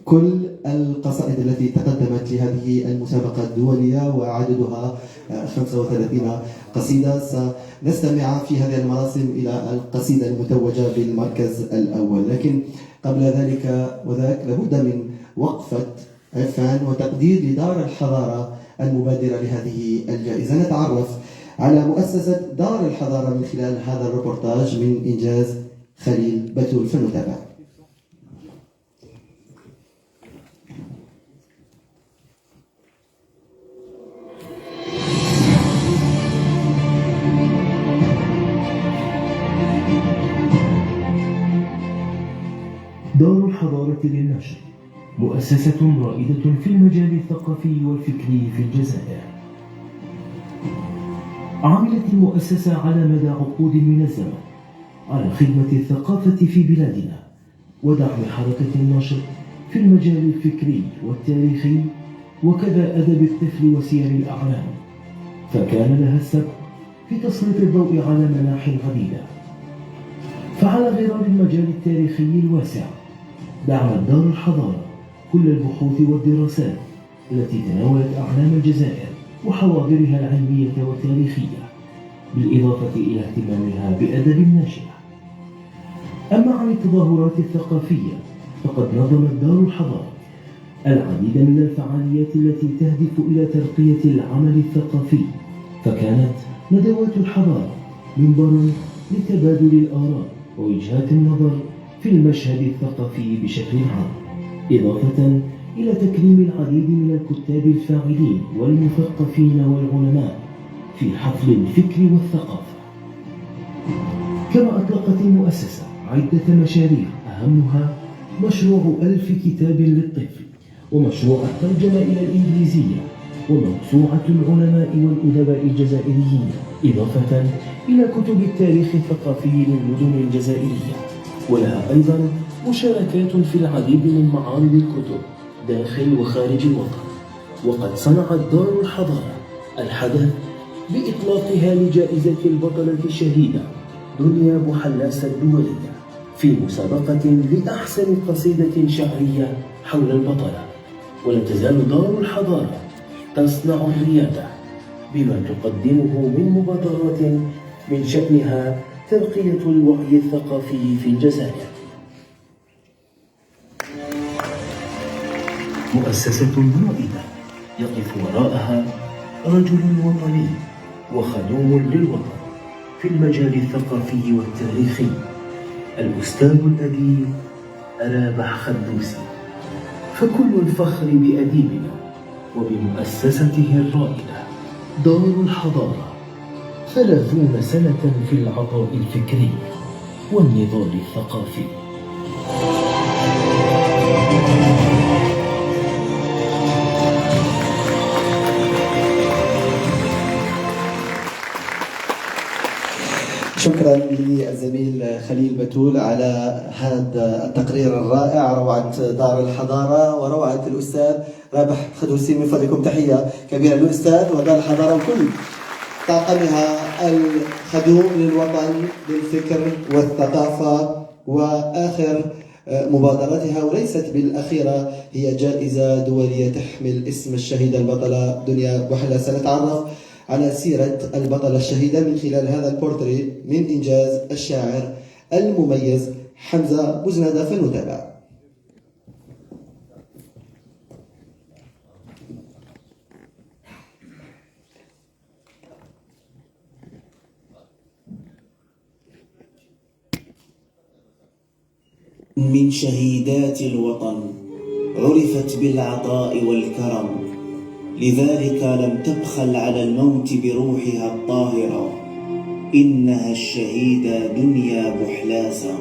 كل القصائد التي تقدمت لهذه المسابقة الدولية وعددها 35 قصيدة. سنستمع في هذه المراسم إلى القصيدة المتوجة بالمركز الأول، لكن قبل ذلك وذاك لابد من وقفة عرفان وتقدير لدار الحضارة المبادرة لهذه الجائزة. نتعرف على مؤسسة دار الحضارة من خلال هذا الريبورتاج من إنجاز خليل بتول، فنتابع. دار الحضارة للنشر مؤسسة رائدة في المجال الثقافي والفكري في الجزائر. عملت المؤسسة على مدى عقود من الزمن على خدمة الثقافة في بلادنا ودعم حركة النشر في المجال الفكري والتاريخي وكذا أدب الطفل وسير الأعلام، فكان لها السبب في تسليط الضوء على مناحي عديدة. فعلى غرار المجال التاريخي الواسع دعمت دار الحضارة كل البحوث والدراسات التي تناولت أعلام الجزائر وحواضرها العلمية والتاريخية، بالإضافة إلى اهتمامها بأدب ناشئة. أما عن التظاهرات الثقافية فقد نظمت دار الحضارة العديد من الفعاليات التي تهدف إلى ترقية العمل الثقافي، فكانت ندوات الحضارة منبر لتبادل الآراء ووجهات النظر في المشهد الثقافي بشكل عام، إضافة إلى تكريم العديد من الكتاب الفاعلين والمثقفين والعلماء في حفل الفكر والثقافة. كما أطلقت المؤسسة عدة مشاريع أهمها مشروع 1000 كتاب للطفل، ومشروع الترجمة إلى الإنجليزية، وموسوعة العلماء والأدباء الجزائريين، إضافة إلى كتب التاريخ الثقافي للمدن الجزائرية. ولها أيضا مشاركات في العديد من معارض الكتب داخل وخارج الوطن. وقد صنعت دار الحضارة الحدث بإطلاقها لجائزة البطلة الشهيدة دنيا بوحلاس الدولية في مسابقة لأحسن قصيدة شعرية حول البطلة. ولا تزال دار الحضارة تصنع الريادة بما تقدمه من مبادرات من شأنها ترقية الوعي الثقافي في الجزائر. مؤسسة رائدة يقف وراءها رجل وطني وخدوم للوطن في المجال الثقافي والتاريخي، الأستاذ الأديب رابح خدوسي. فكل الفخر بأديبنا وبمؤسسته الرائدة دار الحضارة 30 سنة في العطاء الفكري والنضال الثقافي. شكرا للزميل خليل بتول على هذا التقرير الرائع، روعة دار الحضارة وروعة الأستاذ رابح خدوسي. من فضلكم تحية كبيرة للأستاذ ودار الحضارة وكل طاقمها الخدوم للوطن بالفكر والثقافة. وآخر مبادراتها وليست بالأخيرة هي جائزة دولية تحمل اسم الشهيدة البطلة دنيا بوحلاس. سنتعرف على سيرة البطلة الشهيدة من خلال هذا البورتري من إنجاز الشاعر المميز حمزة بوزنادة، فنتابع. من شهيدات الوطن عرفت بالعطاء والكرم، لذلك لم تبخل على الموت بروحها الطاهرة. إنها الشهيدة دنيا بوحلاسة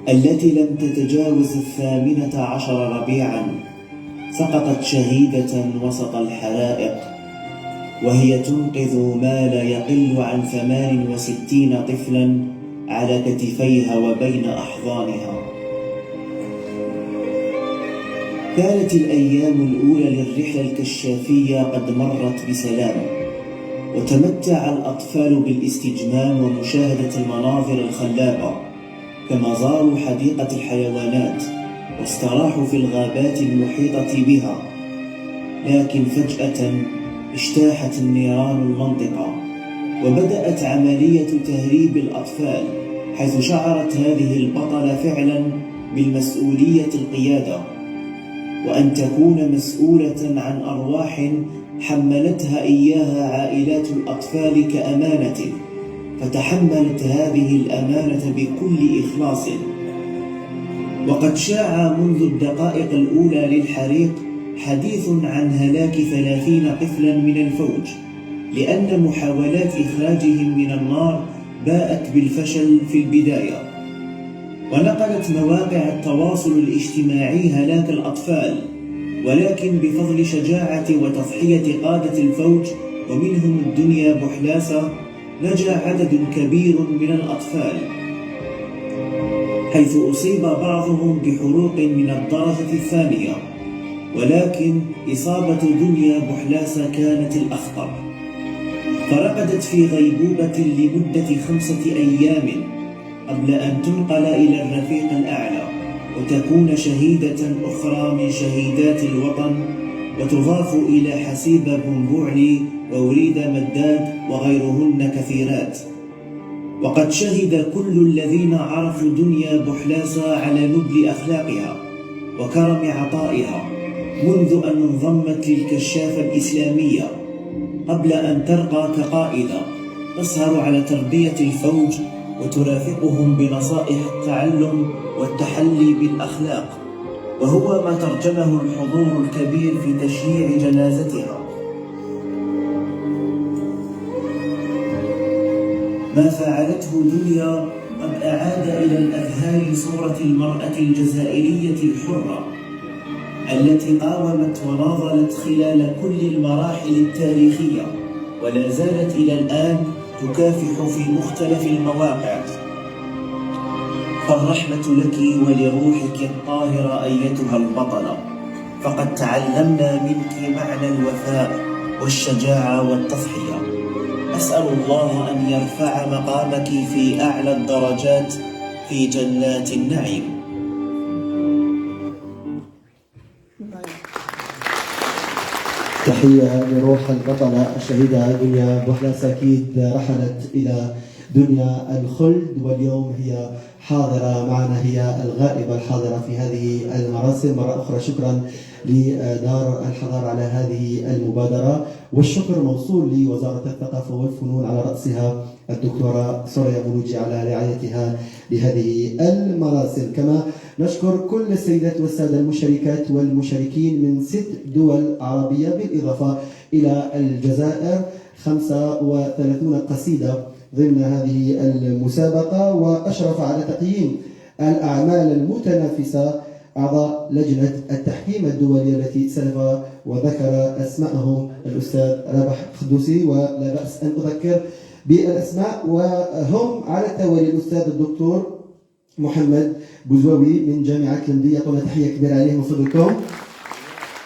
التي لم تتجاوز 18 ربيعا، سقطت شهيدة وسط الحرائق وهي تنقذ ما لا يقل عن 68 طفلا على كتفيها وبين أحضانها. كانت الأيام الأولى للرحلة الكشافية قد مرت بسلام، وتمتع الأطفال بالاستجمام ومشاهدة المناظر الخلابة، كما زاروا حديقة الحيوانات واستراحوا في الغابات المحيطة بها، لكن فجأة اجتاحت النيران المنطقة، وبدأت عملية تهريب الأطفال، حيث شعرت هذه البطلة فعلا بالمسؤولية القيادة، وأن تكون مسؤولة عن أرواح حملتها إياها عائلات الأطفال كأمانة، فتحملت هذه الأمانة بكل إخلاص. وقد شاع منذ الدقائق الأولى للحريق حديث عن هلاك 30 طفلا من الفوج، لأن محاولات إخراجهم من النار باءت بالفشل في البداية. ونقلت مواقع التواصل الاجتماعي هلاك الأطفال، ولكن بفضل شجاعة وتضحية قادة الفوج ومنهم الدنيا بحلاسة نجا عدد كبير من الأطفال، حيث أصيب بعضهم بحروق من الدرجة الثانية، ولكن إصابة دنيا بحلاسة كانت الأخطر، فرقدت في غيبوبة لمدة 5 أيام قبل أن تنقل إلى الرفيق الأعلى وتكون شهيدة أخرى من شهيدات الوطن، وتضاف إلى حسيبة بنبوعلي ووريدة مداد وغيرهن كثيرات. وقد شهد كل الذين عرفوا دنيا بحلاسة على نبل أخلاقها وكرم عطائها منذ أن انضمت للكشافة الإسلامية، قبل أن ترقى كقائدة تسهر على تربية الفوج وترافقهم بنصائح التعلم والتحلي بالأخلاق، وهو ما ترجمه الحضور الكبير في تشييع جنازتها. ما فعلته دنيا قد أعاد إلى الأذهان صورة المرأة الجزائرية الحرة التي قاومت وناضلت خلال كل المراحل التاريخية، ولا زالت إلى الآن تكافح في مختلف المواقع. فالرحمة لك ولروحك الطاهرة أيتها البطلة، فقد تعلمنا منك معنى الوفاء والشجاعة والتضحية. أسأل الله أن يرفع مقامك في أعلى الدرجات في جنات النعيم. تحية لروح البطلة الشهيدة دنيا بحلاسة، أكيد رحلت إلى دنيا الخلد، واليوم هي حاضرة معنا، هي الغائبة الحاضرة في هذه المراسم. مرة أخرى شكرا لدار الحضارة على هذه المبادرة، والشكر موصول لوزارة الثقافة والفنون على رأسها الدكتورة سوريا مولوجي على رعايتها لهذه المراسم. كما نشكر كل السيدات والسادة المشاركات والمشاركين من 6 دول عربية، بالإضافة إلى الجزائر 35 قصيدة ضمن هذه المسابقة. وأشرف على تقييم الأعمال المتنافسة أعضاء لجنة التحكيم الدولية التي سلف وذكر أسماءهم الأستاذ رابح خدوسي، ولا بأس أن أذكر بالأسماء، وهم على التوالي الأستاذ الدكتور محمد بوزوي من جامعة المدية، طبعا تحية كبيرة عليهم من فضلكم.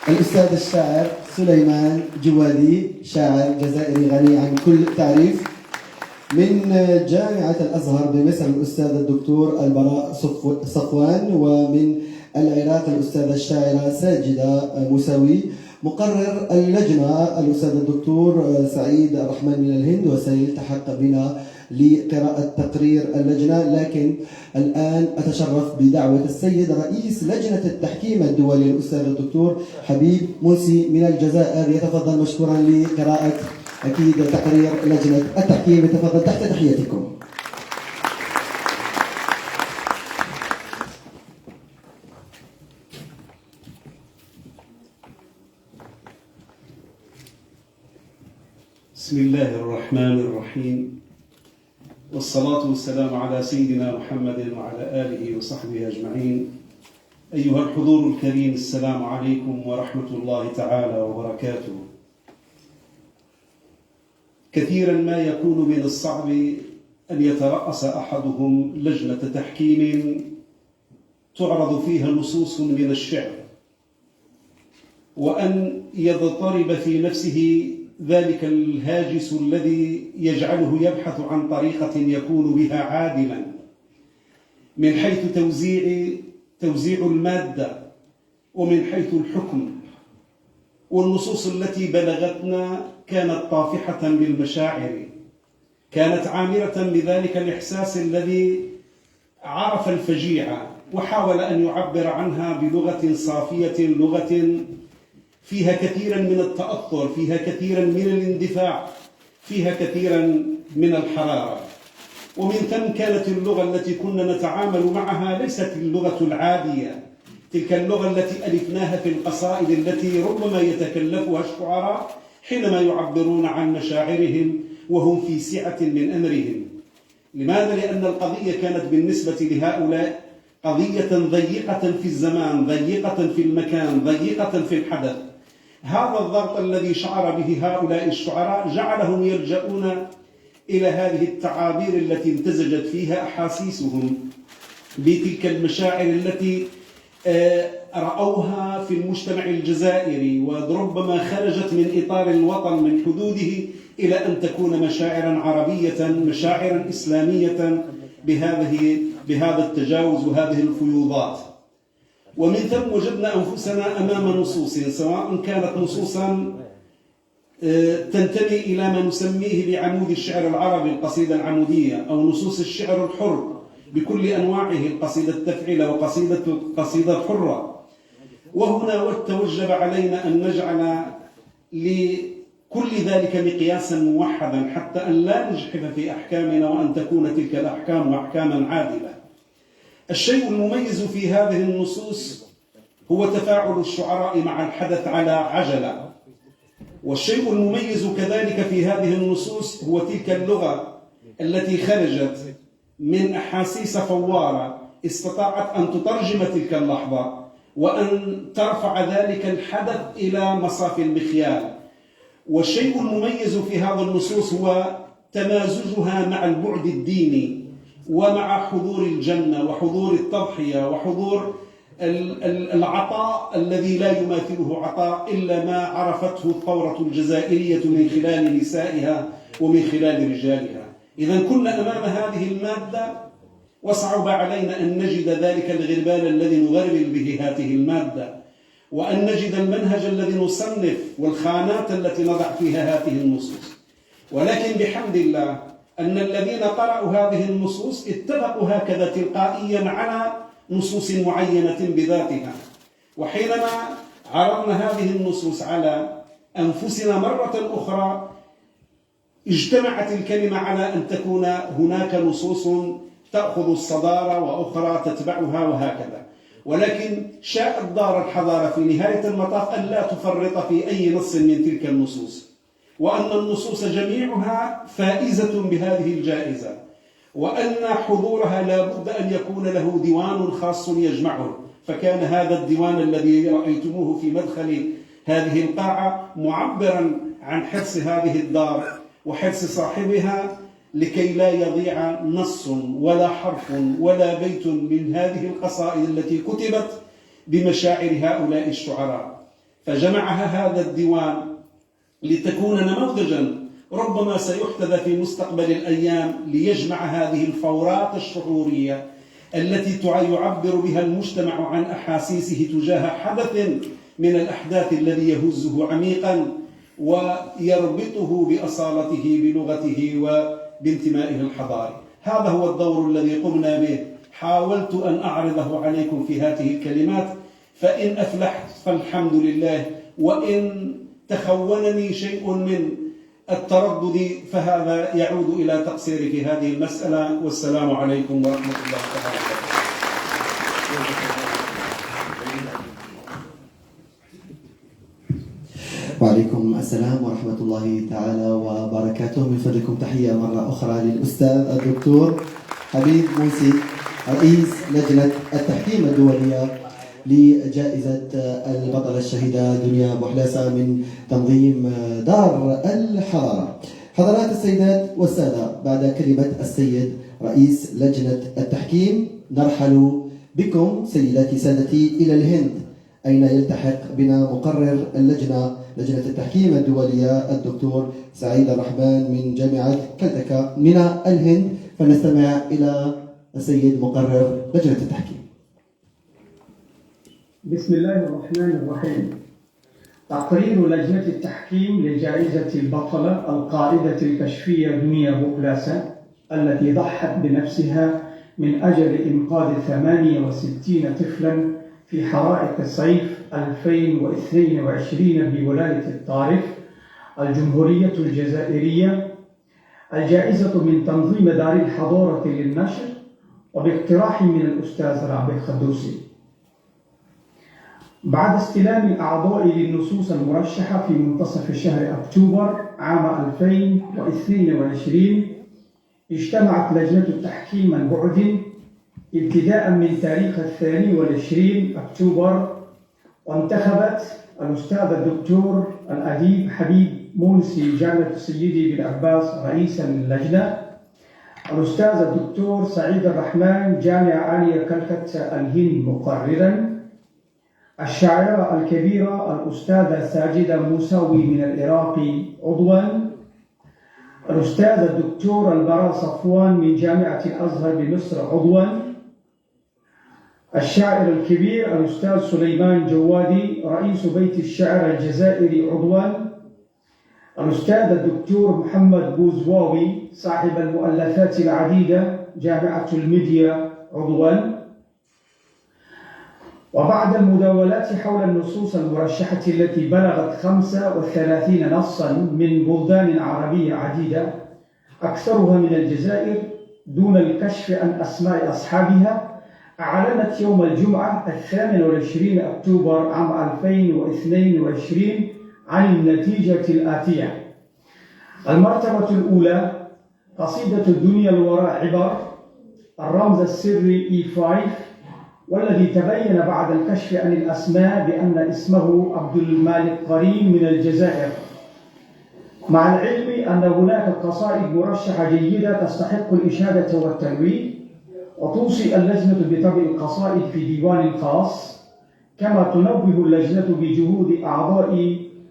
الأستاذ الشاعر سليمان جوادي، شاعر جزائري غني عن كل تعريف. من جامعة الأزهر بمصر الأستاذ الدكتور البراء صفوان، ومن العراق الأستاذة الشاعرة ساجدة موسوي. مقرر اللجنة الأستاذ الدكتور سعيد الرحمن من الهند، وسيلتحق بنا لقراءة تقرير اللجنة، لكن الآن أتشرف بدعوة السيد رئيس لجنة التحكيم الدولي الأستاذ الدكتور حبيب منسي من الجزائر، يتفضل مشكورا لقراءة أكيد تقرير لجنة التحكيم. يتفضل تحت تحياتكم. بسم الله الرحمن الرحيم، والصلاة والسلام على سيدنا محمد وعلى آله وصحبه أجمعين. أيها الحضور الكريم، السلام عليكم ورحمة الله تعالى وبركاته. كثيرا ما يكون من الصعب أن يترأس أحدهم لجنة تحكيم تعرض فيها نصوص من الشعر، وأن يضطرب في نفسه ذلك الهاجس الذي يجعله يبحث عن طريقة يكون بها عادلا من حيث توزيع توزيع المادة ومن حيث الحكم، والنصوص التي بلغتنا كانت طافحة بالمشاعر، كانت عامرة بذلك الإحساس الذي عرف الفجيعة وحاول أن يعبر عنها بلغة صافية، لغة فيها كثيرا من التأثر، فيها كثيرا من الاندفاع، فيها كثيرا من الحرارة. ومن ثم كانت اللغة التي كنا نتعامل معها ليست اللغة العادية، تلك اللغة التي ألفناها في القصائد التي ربما يتكلفها الشعراء حينما يعبرون عن مشاعرهم وهم في سعة من أمرهم. لماذا؟ لأن القضية كانت بالنسبة لهؤلاء قضية ضيقة في الزمان، ضيقة في المكان، ضيقة في الحدث. هذا الضغط الذي شعر به هؤلاء الشعراء جعلهم يلجؤون إلى هذه التعابير التي امتزجت فيها أحاسيسهم بتلك المشاعر التي رأوها في المجتمع الجزائري، وربما خرجت من إطار الوطن من حدوده إلى أن تكون مشاعرا عربية، مشاعرا إسلامية بهذا التجاوز وهذه الفيوضات. ومن ثم وجدنا أنفسنا أمام نصوص، سواء كانت نصوصا تنتمي إلى ما نسميه بعمود الشعر العربي، القصيدة العمودية، أو نصوص الشعر الحر بكل أنواعه، القصيدة التفعيلة وقصيدة حرة. وهنا توجب علينا أن نجعل لكل ذلك مقياسا موحدا حتى أن لا نجحف في أحكامنا وأن تكون تلك الأحكام أحكاما عادلة. الشيء المميز في هذه النصوص هو تفاعل الشعراء مع الحدث على عجلة، والشيء المميز كذلك في هذه النصوص هو تلك اللغة التي خرجت من أحاسيس فوارة استطاعت أن تترجم تلك اللحظة وأن ترفع ذلك الحدث إلى مصاف المخيال. والشيء المميز في هذه النصوص هو تمازجها مع البعد الديني ومع حضور الجنة وحضور التضحية وحضور العطاء الذي لا يماثله عطاء إلا ما عرفته الثورة الجزائرية من خلال نسائها ومن خلال رجالها. إذا كنا أمام هذه المادة وصعب علينا أن نجد ذلك الغربال الذي نغربل به هذه المادة، وأن نجد المنهج الذي نصنف والخانات التي نضع فيها هذه النصوص. ولكن بحمد الله أن الذين قرأوا هذه النصوص اتفقوا هكذا تلقائيا على نصوص معينة بذاتها. وحينما عرضنا هذه النصوص على أنفسنا مرة أخرى اجتمعت الكلمة على أن تكون هناك نصوص تأخذ الصدارة وأخرى تتبعها وهكذا. ولكن شاءت دار الحضارة في نهاية المطاف أن لا تفرط في أي نص من تلك النصوص، وأن النصوص جميعها فائزة بهذه الجائزة، وأن حضورها لا بد أن يكون له ديوان خاص يجمعه. فكان هذا الديوان الذي رأيتموه في مدخل هذه القاعة معبرا عن حرص هذه الدار وحرص صاحبها لكي لا يضيع نص ولا حرف ولا بيت من هذه القصائد التي كتبت بمشاعر هؤلاء الشعراء. فجمعها هذا الديوان لتكون نموذجا ربما سيحتذى في مستقبل الأيام ليجمع هذه الفورات الشعورية التي يعبر بها المجتمع عن أحاسيسه تجاه حدث من الأحداث الذي يهزه عميقا ويربطه بأصالته بلغته وبانتمائه الحضاري. هذا هو الدور الذي قمنا به. حاولت أن أعرضه عليكم في هذه الكلمات، فإن أفلحت فالحمد لله، وإن تخونني شيء من التردد فهذا يعود إلى تقصيري في هذه المسألة. والسلام عليكم ورحمة الله تعالى وبركاته. وعليكم السلام ورحمة الله تعالى وبركاته. من فضلكم تحية مرة أخرى للأستاذ الدكتور حبيب موسي، رئيس لجنة التحكيم الدولية لجائزة البطلة الشهيدة دنيا بوحلاسة من تنظيم دار الحضارة. حضرات السيدات والسادة، بعد كلمة السيد رئيس لجنة التحكيم نرحل بكم سيداتي سادتي إلى الهند، أين يلتحق بنا مقرر لجنة التحكيم الدولية الدكتور سعيد الرحمن من جامعة كلتكا من الهند. فنستمع إلى السيد مقرر لجنة التحكيم. بسم الله الرحمن الرحيم. تقرير لجنة التحكيم لجائزة البطلة القائدة الكشفية دنيا بوكلاسا التي ضحت بنفسها من أجل إنقاذ 68 طفلا في حرائق صيف 2022 بولاية الطارف الجمهورية الجزائرية. الجائزة من تنظيم دار الحضارة للنشر وباقتراح من الأستاذ رابح الخدوسي. بعد استلام الأعضاء للنصوص المرشحة في منتصف شهر أكتوبر عام 2022 اجتمعت لجنة التحكيم عن بعد ابتداء من تاريخ 22 أكتوبر، وانتخبت الأستاذ الدكتور الأديب حبيب مونسي جامعة السيدي بن عباس رئيسا للجنة، الأستاذ الدكتور سعيد الرحمن جامعة عالية كلكتة الهند مقررا، الشاعرة الكبيرة الأستاذة ساجدة موسوي من العراق عضوا، الأستاذ الدكتور البراء صفوان من جامعة الأزهر بمصر عضوا، الشاعر الكبير الأستاذ سليمان جوادي رئيس بيت الشعر الجزائري عضوا، الأستاذ الدكتور محمد بوزواوي صاحب المؤلفات العديدة جامعة الميديا عضوا. وبعد المداولات حول النصوص المرشحة التي بلغت 35 نصا من بلدان عربية عديدة أكثرها من الجزائر دون الكشف عن أسماء أصحابها، أعلنت يوم الجمعة 28 أكتوبر عام 2022 عن النتيجة الآتية. المرتبة الأولى قصيدة الدنيا الوراء عبر، الرمز السري E5، والذي تبين بعد الكشف عن الأسماء بأن اسمه عبد المالك قرين من الجزائر، مع العلم أن هناك قصائد مرشحة جيدة تستحق الإشادة والتنويه، وتوصي اللجنة بطبع القصائد في ديوان خاص، كما تنوه اللجنة بجهود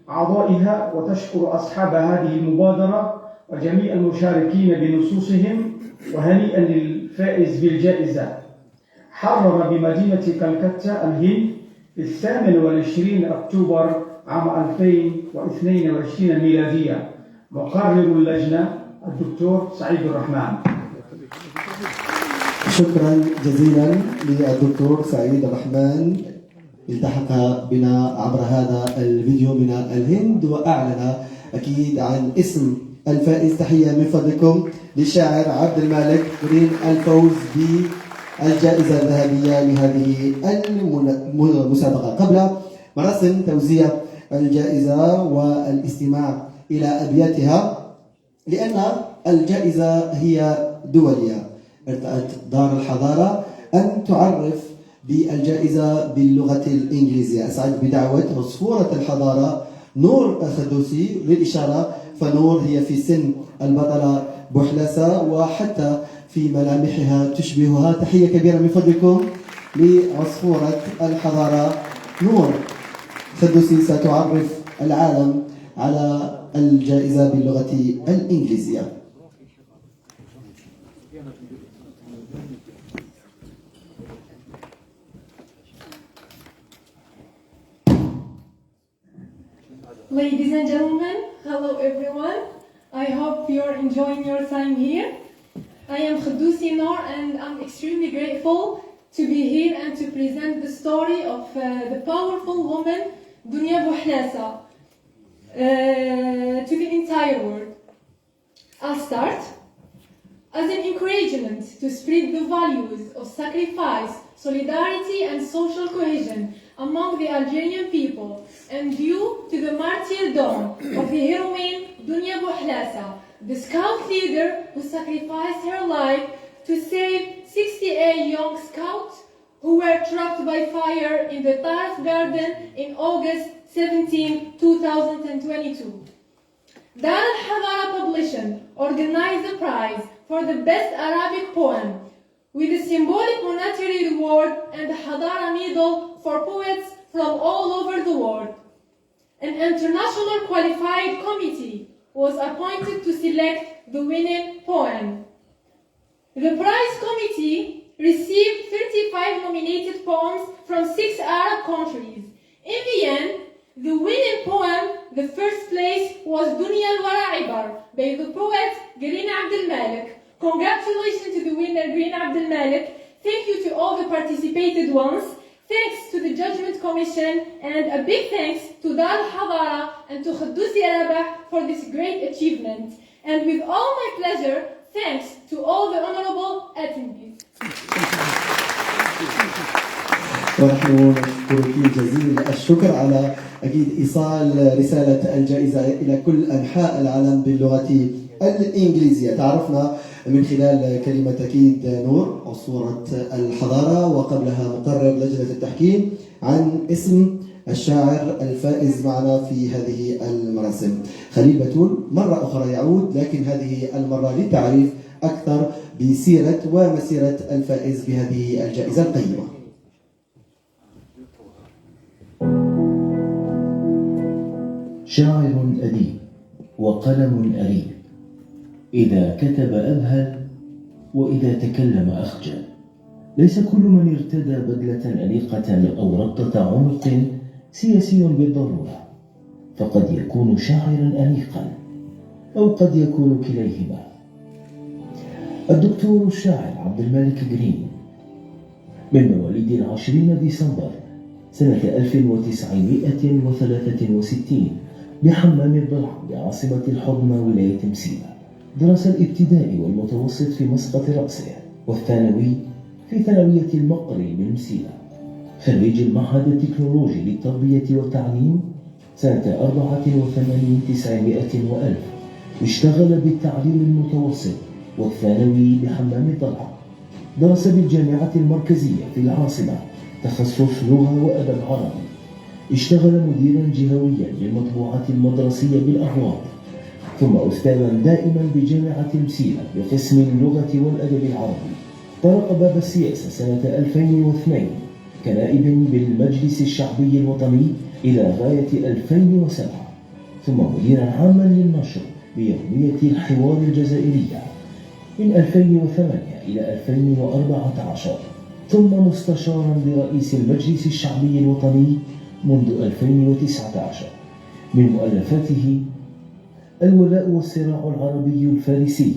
أعضائها وتشكر أصحاب هذه المبادرة وجميع المشاركين بنصوصهم، وهنيئا للفائز بالجائزة. حرر بمدينة كلكتة الهند في 28 أكتوبر عام 2022 ميلادية مقرر اللجنة الدكتور سعيد الرحمن. شكرا جزيلا للدكتور سعيد الرحمن، التحق بنا عبر هذا الفيديو من الهند وأعلن أكيد عن اسم الفائز. تحية من فضلكم للشاعر عبد المالك قرين الفوز بالجائزة الذهبية لهذه المسابقة. قبل مراسم توزيع الجائزة والاستماع إلى أبياتها، لأن الجائزة هي دولية، ارتأت دار الحضارة أن تعرف بالجائزة باللغة الإنجليزية. أسعد بدعوة عصفورة الحضارة نور الخدوسي. للإشارة فنور هي في سن البطلة بوحلاسة وحتى في ملامحها تشبهها. تحية كبيرة من فضلكم لعصفورة الحضارة نور الخدوسي، ستعرف العالم على الجائزة باللغة الإنجليزية. Ladies and gentlemen, hello everyone. I hope you're enjoying your time here. I am Khadousi Noor and I'm extremely grateful to be here and to present the story of the powerful woman Dunya Bouhlassa to the entire world. I'll start. As an encouragement to spread the values of sacrifice, solidarity and social cohesion among the Algerian people, and due to the martyrdom of the heroine Dunya Bouhlassa, the scout leader who sacrificed her life to save 68 young scouts who were trapped by fire in the Tarf Garden in August 17, 2022. Dar al-Hadara Publishing organized the prize for the best Arabic poem with a symbolic monetary reward and the Hadara Medal for poets from all over the world. An international qualified committee was appointed to select the winning poem. The prize committee received 35 nominated poems from 6 Arab countries. In the end, the winning poem, the first place, was Dunya al-Wara Ibar by the poet Green Abdel Malik. Congratulations to the winner, Green Abdel Malik. Thank you to all the participated ones. Thanks to the Judgment Commission, and a big thanks to Dar al-Hadara and to Khaddousi Rabah for this great achievement. And with all my pleasure, thanks to all the honorable attendees. ونحن نشكرك جزيل الشكر على أكيد إيصال رسالة الجائزة إلى كل أنحاء العالم باللغة الإنجليزية. تعرفنا من خلال كلمة أكيد نور أسطورة الحضارة، وقبلها مقرر لجنة التحكيم، عن اسم الشاعر الفائز معنا في هذه المراسم. خليل بتول مرة أخرى يعود، لكن هذه المرة للتعريف أكثر بسيرة ومسيرة الفائز بهذه الجائزة القيمة. شاعر أديب وقلم أريب، إذا كتب أذهل وإذا تكلم أخجل. ليس كل من ارتدى بدلة أنيقة أو ربطة عنق سياسي بالضرورة، فقد يكون شاعرا أنيقا أو قد يكون كليهما. الدكتور الشاعر عبد الملك جرين من مواليد 20 ديسمبر سنة 1963 بحمام الضلع بعاصمة الحضنة ولاية مسيلة. درس الابتدائي والمتوسط في مسقط رأسه، والثانوي في ثانوية المقري بمسيلة. خريج المعهد التكنولوجي للتربية والتعليم سنة 84 900 وألف. اشتغل بالتعليم المتوسط والثانوي بحمام الضلع. درس بالجامعة المركزية في العاصمة تخصص لغة وأدب عربي. اشتغل مديرا جهويا للمطبوعات المدرسية بالأهواط، ثم أستاذا دائما بجامعة مسيلة بقسم اللغة والأدب العربي. طرق باب السياسة سنة 2002 كنائب بالمجلس الشعبي الوطني إلى غاية 2007، ثم مديرا عاما للنشر بيومية الحوار الجزائرية من 2008 إلى 2014، ثم مستشارا لرئيس المجلس الشعبي الوطني منذ 2019. من مؤلفاته الولاء والصراع العربي الفارسي،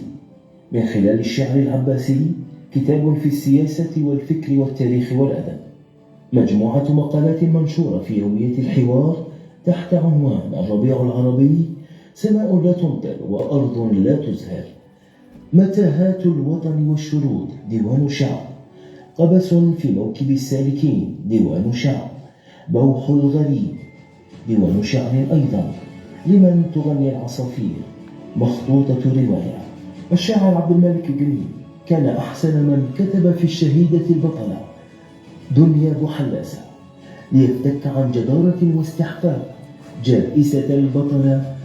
من خلال الشعر العباسي كتاب في السياسة والفكر والتاريخ والأدب، مجموعة مقالات منشورة في يومية الحوار تحت عنوان الربيع العربي، سماء لا تمطر وأرض لا تزهر، متاهات الوطن والشرود ديوان شعب، قبس في موكب السالكين ديوان شعب، بوح الغريب ديوان شعر أيضا، لمن تغني العصافير مخطوطة رواية. الشاعر عبد الملك جرين كان أحسن من كتب في الشهيدة البطلة دنيا بوحلاسة، ليفتك عن جدارة واستحقاق جائزة البطلة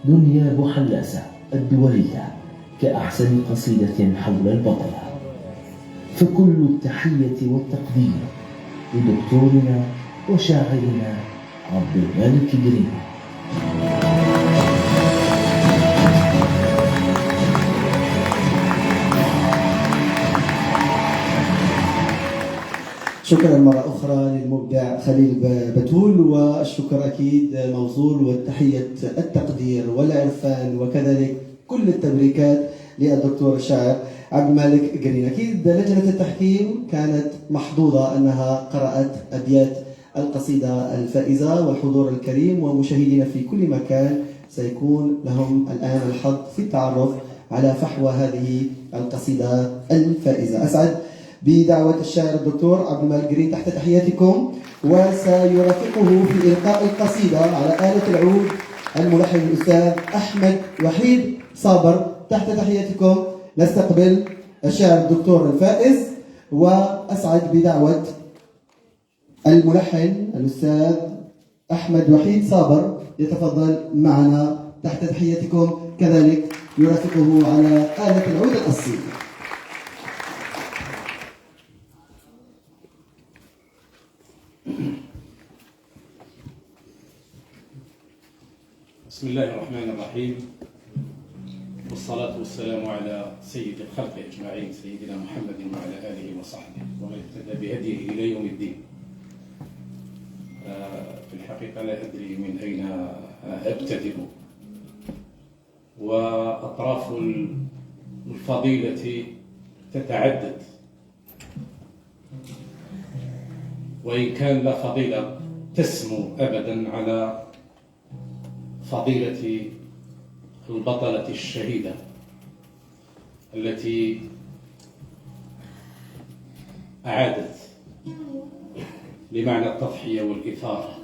دنيا بوحلاسة الدولية كأحسن قصيدة حول البطلة. فكل التحية والتقدير لدكتورنا وشاعرنا عبد الملك جرين. شكرا مرة أخرى للمبدع خليل بتول، والشكر أكيد موصول، والتحية التقدير والعرفان وكذلك كل التبريكات للدكتور الشاعر عبد الملك جرين. أكيد لجنة التحكيم كانت محظوظة أنها قرأت أبيات القصيدة الفائزة، والحضور الكريم ومشاهدينا في كل مكان سيكون لهم الآن الحظ في التعرف على فحوى هذه القصيدة الفائزة. أسعد بدعوة الشاعر الدكتور عبد الملك جرين تحت تحياتكم، وسيرافقه في إلقاء القصيدة على آلة العود الملحن الأستاذ أحمد وحيد صابر. تحت تحياتكم نستقبل الشاعر الدكتور الفائز، وأسعد بدعوة الملحن الأستاذ أحمد وحيد صابر يتفضل معنا تحت تحياتكم، كذلك يرافقه على آلة العود الأصيل. بسم الله الرحمن الرحيم، والصلاة والصلاة والسلام على سيد الخلق أجمعين سيدنا محمد وعلى آله وصحبه ومن اهتدى بهديه إلى يوم الدين. في الحقيقة لا أدري من أين أبتدئ، وأطراف الفضيلة تتعدد، وإن كان لا فضيلة تسمو أبدا على فضيلة البطلة الشهيدة التي أعادت لمعنى التضحية والإثارة،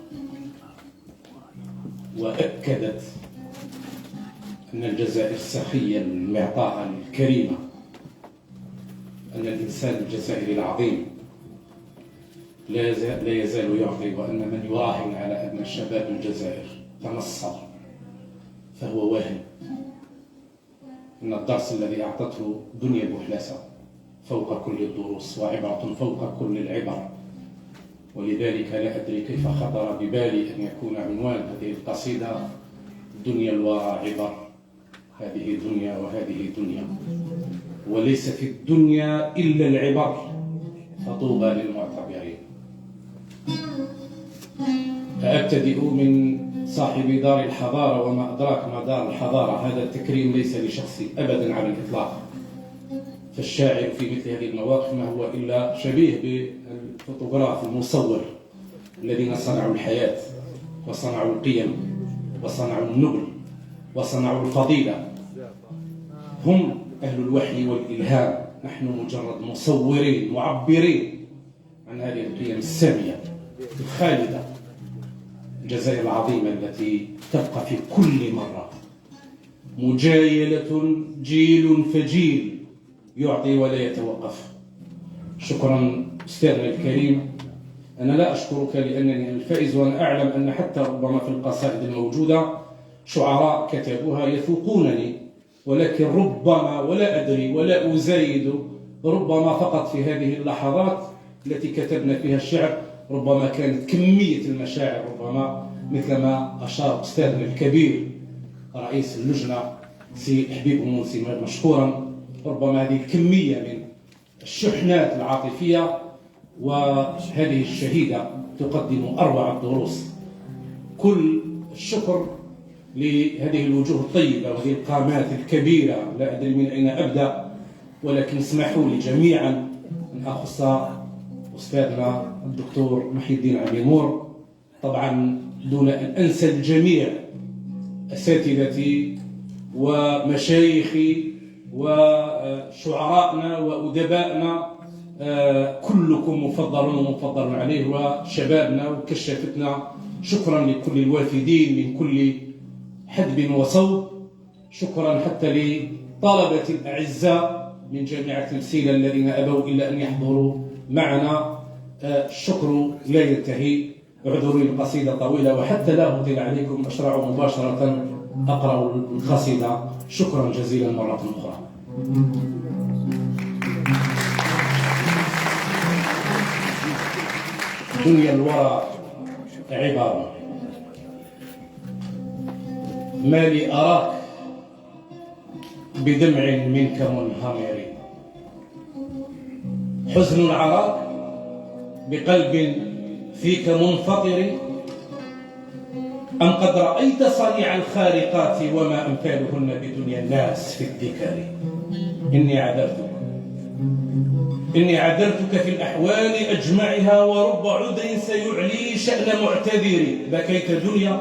وأكدت أن الجزائر السخية المعطاءة الكريمة، أن الإنسان الجزائري العظيم لا يزال يعطي، وأن من يراهن على أن شباب الجزائر تنصر فهو واهم. إن الدرس الذي أعطته دنيا بوحلاسة فوق كل الدروس وعبرة فوق كل العبر، ولذلك لا أدري كيف خطر ببالي أن يكون عنوان هذه القصيدة دنيا الورى عبر. هذه دنيا وهذه دنيا، وليس في الدنيا إلا العبر، فطوبى للمعتبرين. أبتدئ من صاحب دار الحضارة، وما أدراك ما دار الحضارة. هذا التكريم ليس لشخصي أبدا على الإطلاق، فالشاعر في مثل هذه المواقف ما هو إلا شبيه بالفوتوغراف المصور الذين صنعوا الحياة وصنعوا القيم وصنعوا النبل وصنعوا الفضيلة. هم أهل الوحي والإلهام، نحن مجرد مصورين معبرين عن هذه القيم السامية الخالدة. الجزائر العظيمة التي تبقى في كل مرة مجايلة، جيل فجيل يعطي ولا يتوقف. شكرا أستاذنا الكريم، أنا لا أشكرك لأنني الفائز، وأنا أعلم أن حتى ربما في القصائد الموجودة شعراء كتبوها يفوقونني، ولكن ربما ولا أدري ولا أزايد، ربما فقط في هذه اللحظات التي كتبنا فيها الشعر ربما كانت كمية المشاعر ربما مثل ما أشار أستاذنا الكبير رئيس اللجنة سي حبيب المنسي مشكورا، ربما هذه الكمية من الشحنات العاطفية. وهذه الشهيدة تقدم أروع الدروس. كل الشكر لهذه الوجوه الطيبة وهذه القامات الكبيرة، لا أدري من أين أبدأ، ولكن اسمحوا لي جميعا أن أخص أستاذنا الدكتور محي الدين عميمور، طبعا دون أن أنسى الجميع، أساتذتي ومشايخي وشعراءنا وأدبائنا، كلكم مفضلون ومفضل عليه، وشبابنا وكشافتنا. شكرا لكل الوافدين من كل حدب وصوب. شكرا حتى لطلبة الأعزاء من جامعة مسيلة الذين أبوا إلا أن يحضروا معنا. الشكر لا ينتهي. اعذروا لي القصيدة طويلة، وحتى لا أطيل عليكم أشرع مباشرة أقرأ القصيدة. شكرا جزيلا مرة أخرى. دنيا الورى عبارة، ما لي أراك بدمع منك منهمر، حزن عراك بقلب فيك منفطر، أم قد رأيت صنيع الخارقات وما أمثالهن بدنيا الناس في الذكر. إني عذرتك في الأحوال أجمعها، ورب عذر سيعلي شأن معتذر. بكيت دنيا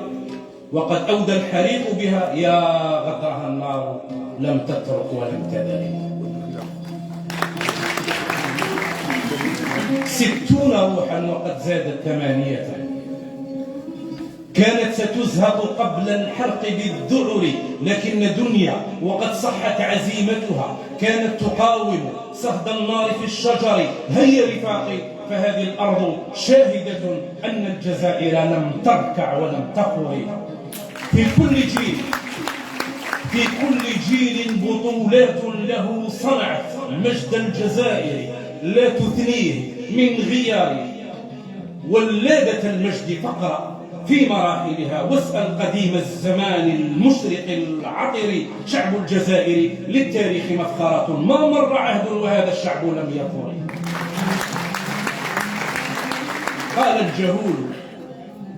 وقد أودى الحريق بها، يا غدرها النار لم تترك ولم تذر. 60 روحا وقد زادت 8، كانت ستزهق قبل الحرق بالذعر، لكن دنيا وقد صحت عزيمتها كانت تقاوم صهد النار في الشجر. هيا رفاقي، فهذه الأرض شاهدة أن الجزائر لم تركع ولم تقر. في كل جيل بطولات له صنعت مجد الجزائر، لا تثنيه من غيار. ولادة المجد فقرأ في مراحلها. واسأل قديم الزمان المشرق العطر شعب الجزائر للتاريخ مفخرة، ما مر عهد وهذا الشعب لم يطر.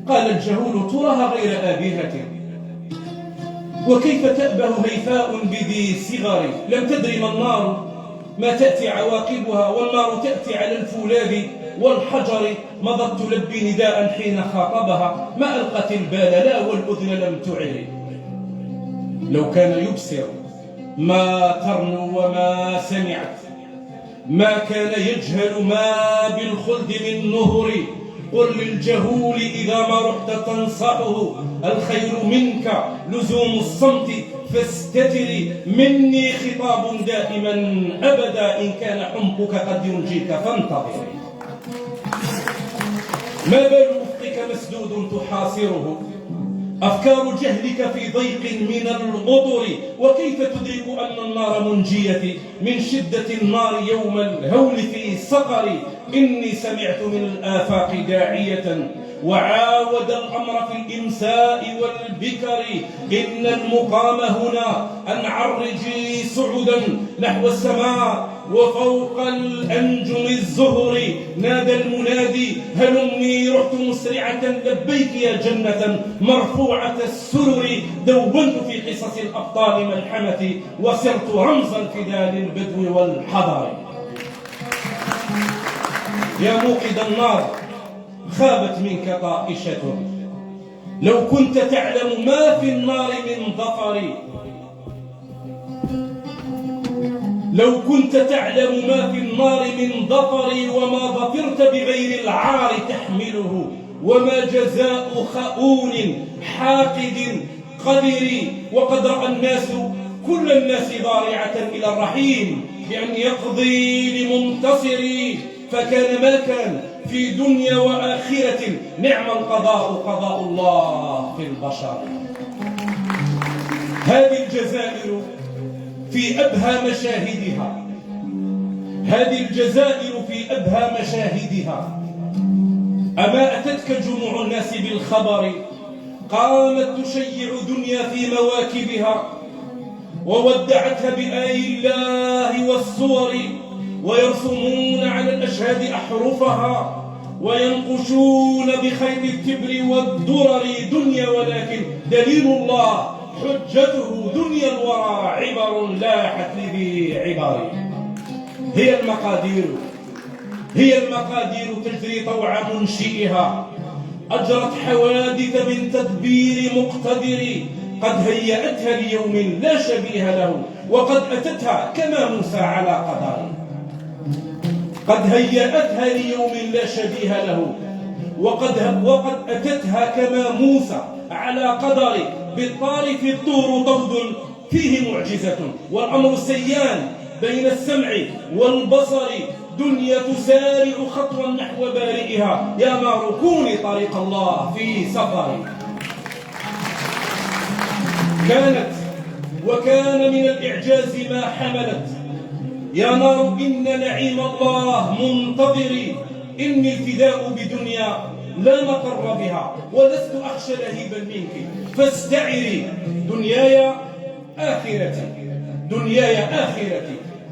قال الجهول تراها غير آبهة، وكيف تأبه هيفاء بذي صغر. لم تدر ما النار ما تأتي عواقبها، والنار تأتي على الفولاذ والحجر. مضت تلبي نداء حين خاطبها، ما ألقت البال لا والأذن لم تعر. لو كان يبصر ما ترنو وما سمعت، ما كان يجهل ما بالخلد من نهر. قل للجهول إذا ما رحت تنصحه، الخير منك لزوم الصمت فاستتري. مني خطاب دائما أبدا، إن كان حمقك قد ينجيك فانتظري. ما بال أفقك مسدود تحاصره، أفكار جهلك في ضيق من الأطر. وكيف تدرك أن النار منجيتي من شدة النار يوم الهول في سقر. إني سمعت من الآفاق داعية وعاود الأمر في الإمساء والبكر. إن المقام هنا أن عرجي صعدا نحو السماء وفوق الأنجم الزهر. نادى المنادي هلمي، رحت مسرعة لبيك يا جنة مرفوعة السرر. دونت في قصص الأبطال ملحمتي، وصرت رمز الفداء للبدو والحضر. يا موقد النار خابت منك طائشة، لو كنت تعلم ما في النار من ظفر. لو كنت تعلم ما في النار من ظفر، وما ظفرت بغير العار تحمله. وما جزاء خؤون حاقد قدر. وقد رأى الناس كل الناس ضارعة إلى الرحيم بأن يقضي لمنتصر. فكان ما كان في دنيا وآخرة، نعم القضاء قضاء الله في البشر. هذه الجزائر في أبهى مشاهدها، هذه الجزائر في أبهى مشاهدها. أما أتتك جموع الناس بالخبر، قامت تشيع دنيا في مواكبها، وودعتها بآي الله والصور. ويرسمون على الأشهاد أحرفها، وينقشون بخيط التبر والدرر. دنيا ولكن دليل الله حجته، دنيا الورى عبر لاحت لذي عبر. هي المقادير تجري طوع منشئها، أجرت حوادث من تدبير مقتدر. قد هيأتها ليوم لا شبيه له، وقد أتتها كما موسى على قدر. قد هيأتها ليوم لا شبيه له، وقد أتتها كما موسى على قدر. بالطارف الطور طود فيه معجزة، والأمر سيان بين السمع والبصر. دنيا تسارع خطوا نحو بارئها، يا نار كوني طريق الله في سفر. كانت وكان من الإعجاز ما حملت، يا نار إن نعيم الله منتظري. إني الفداء بدنيا لا مقر بها، ولست أخشى لهيبا منك فاستعري. دنياي آخرتي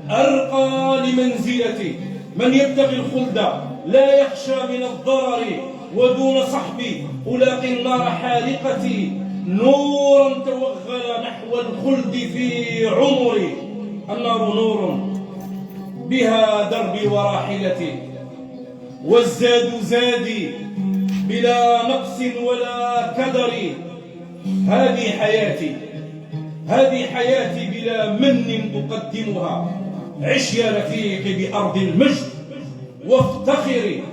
أرقى لمنزلتي. من يبتغي الخلد لا يخشى من الضرر، ودون صحبي ألاقي النار حارقتي. نورا توغل نحو الخلد في عمري، النار نور بها دربي وراحلتي، والزاد زادي بلا نقص ولا كدر. هذه حياتي بلا من أقدمها. عش يا رفيقي بأرض المجد وافتخري،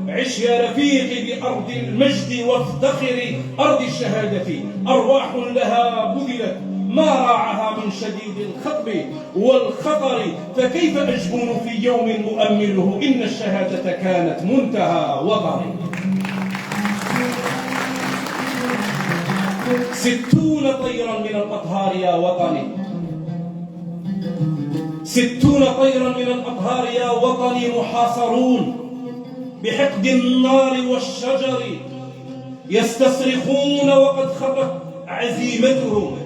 عش يا رفيقي بأرض المجد وافتخري. أرض الشهادة أرواح لها بذلت، ما راعها من شديد الخطب والخطر. فكيف أجبن في يوم مؤمله، إن الشهادة كانت منتهى وطري. 60 طيرا من الأطهار يا وطني، 60 طيرا من الأطهار يا وطني محاصرون بحقد النار والشجر. يستصرخون وقد خطت عزيمتهم،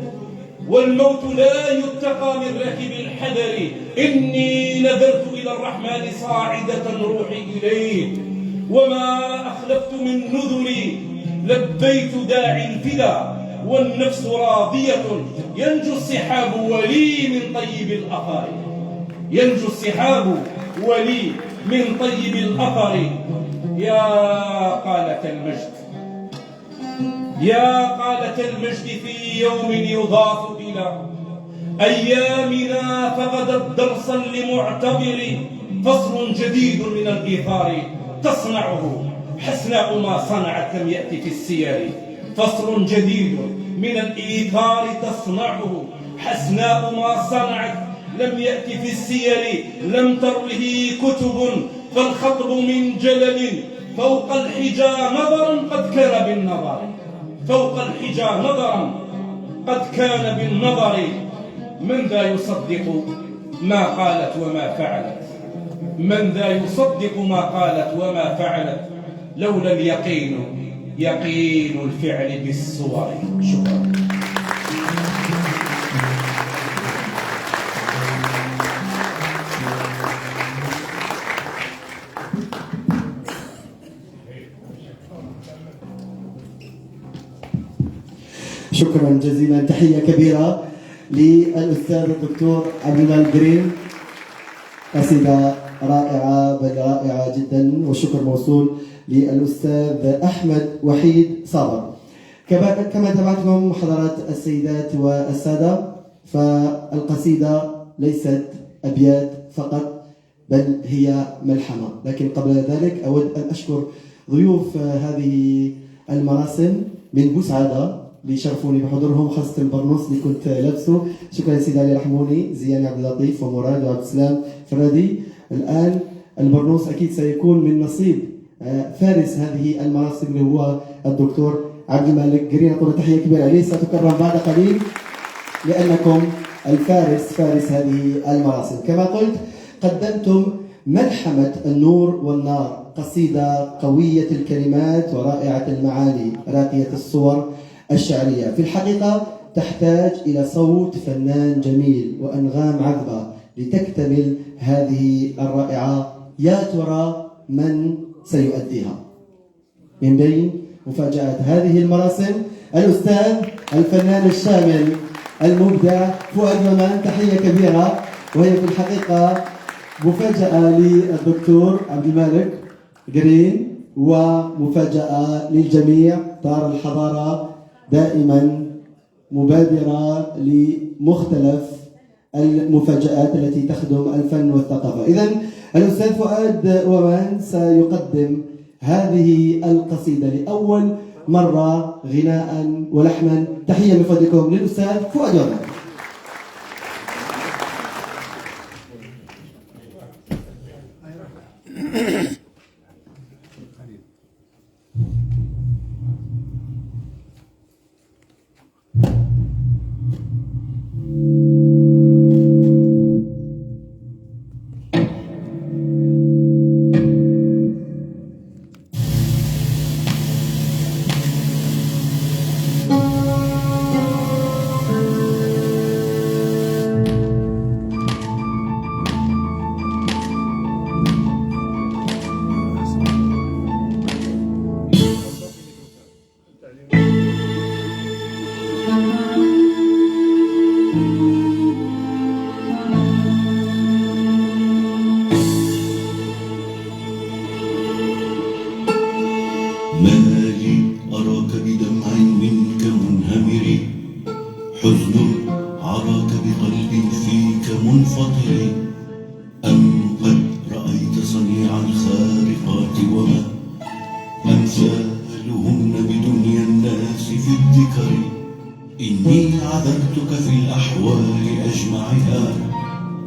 والموت لا يتقى من راكب الحذر. إني نذرت إلى الرحمن صاعدة روحي إليه، وما أخلفت من نذري لبيت داعي الفدا، والنفس راضية. ينجو السحاب ولي من طيب الأثر، ينجو السحاب ولي من طيب الأثر. يا قالة المجد، يا قالة المجد في يوم يضاف إلى أيامنا فغدت درسا لمعتبر، فصل جديد من الإيثار تصنعه حسناء ما صنعت لم يأتي في السير. فصل جديد من الإيثار تصنعه حسناء ما صنعت لم يأتي في السير. لم تروه كتب فالخطب من جلل، فوق الحجى نظرا قد كان بالنظر، فوق الحجى نظرا قد كان بالنظر. من ذا يصدق ما قالت وما فعلت، من ذا يصدق ما قالت وما فعلت، لولا اليقين يقين الفعل بالصور. شكرا. شكرا جزيلا. تحية كبيرة للأستاذ الدكتور عبد المالك جرين، قصيدة رائعة بل رائعة جدا. والشكر موصول للأستاذ أحمد وحيد صابر. كما تابعتم حضرات السيدات والسادة، فالقصيدة ليست أبيات فقط بل هي ملحمة. لكن قبل ذلك أود أن أشكر ضيوف هذه المراسم من بوسعادة اللي شرفوني بحضورهم، خاصة البرنوس اللي كنت لابسه. شكرا سيدي علي رحموني، زيان عبد اللطيف ومراد وعبد السلام فرادي. الآن البرنوس أكيد سيكون من نصيب فارس هذه المراسم اللي هو الدكتور عبد المالك جرين. أقول تحية كبيرة عليه، ستكرم بعد قليل لأنكم الفارس فارس هذه المراسم. كما قلت قدمتم ملحمة النور والنار، قصيدة قوية الكلمات ورائعة المعاني راقية الصور الشعرية. في الحقيقة تحتاج إلى صوت فنان جميل وأنغام عذبة لتكتمل هذه الرائعة. يا ترى من سيؤديها؟ من بين مفاجآت هذه المراسم الأستاذ الفنان الشامل المبدع فؤاد ومان. تحية كبيرة، وهي في الحقيقة مفاجأة للدكتور عبد المالك جرين ومفاجأة للجميع. دار الحضارة دائما مبادرة لمختلف المفاجآت التي تخدم الفن والثقافة. إذن الأستاذ فؤاد ومان سيقدم هذه القصيدة لأول مرة غناء ولحنا. تحية من فضلكم للأستاذ فؤاد ومان.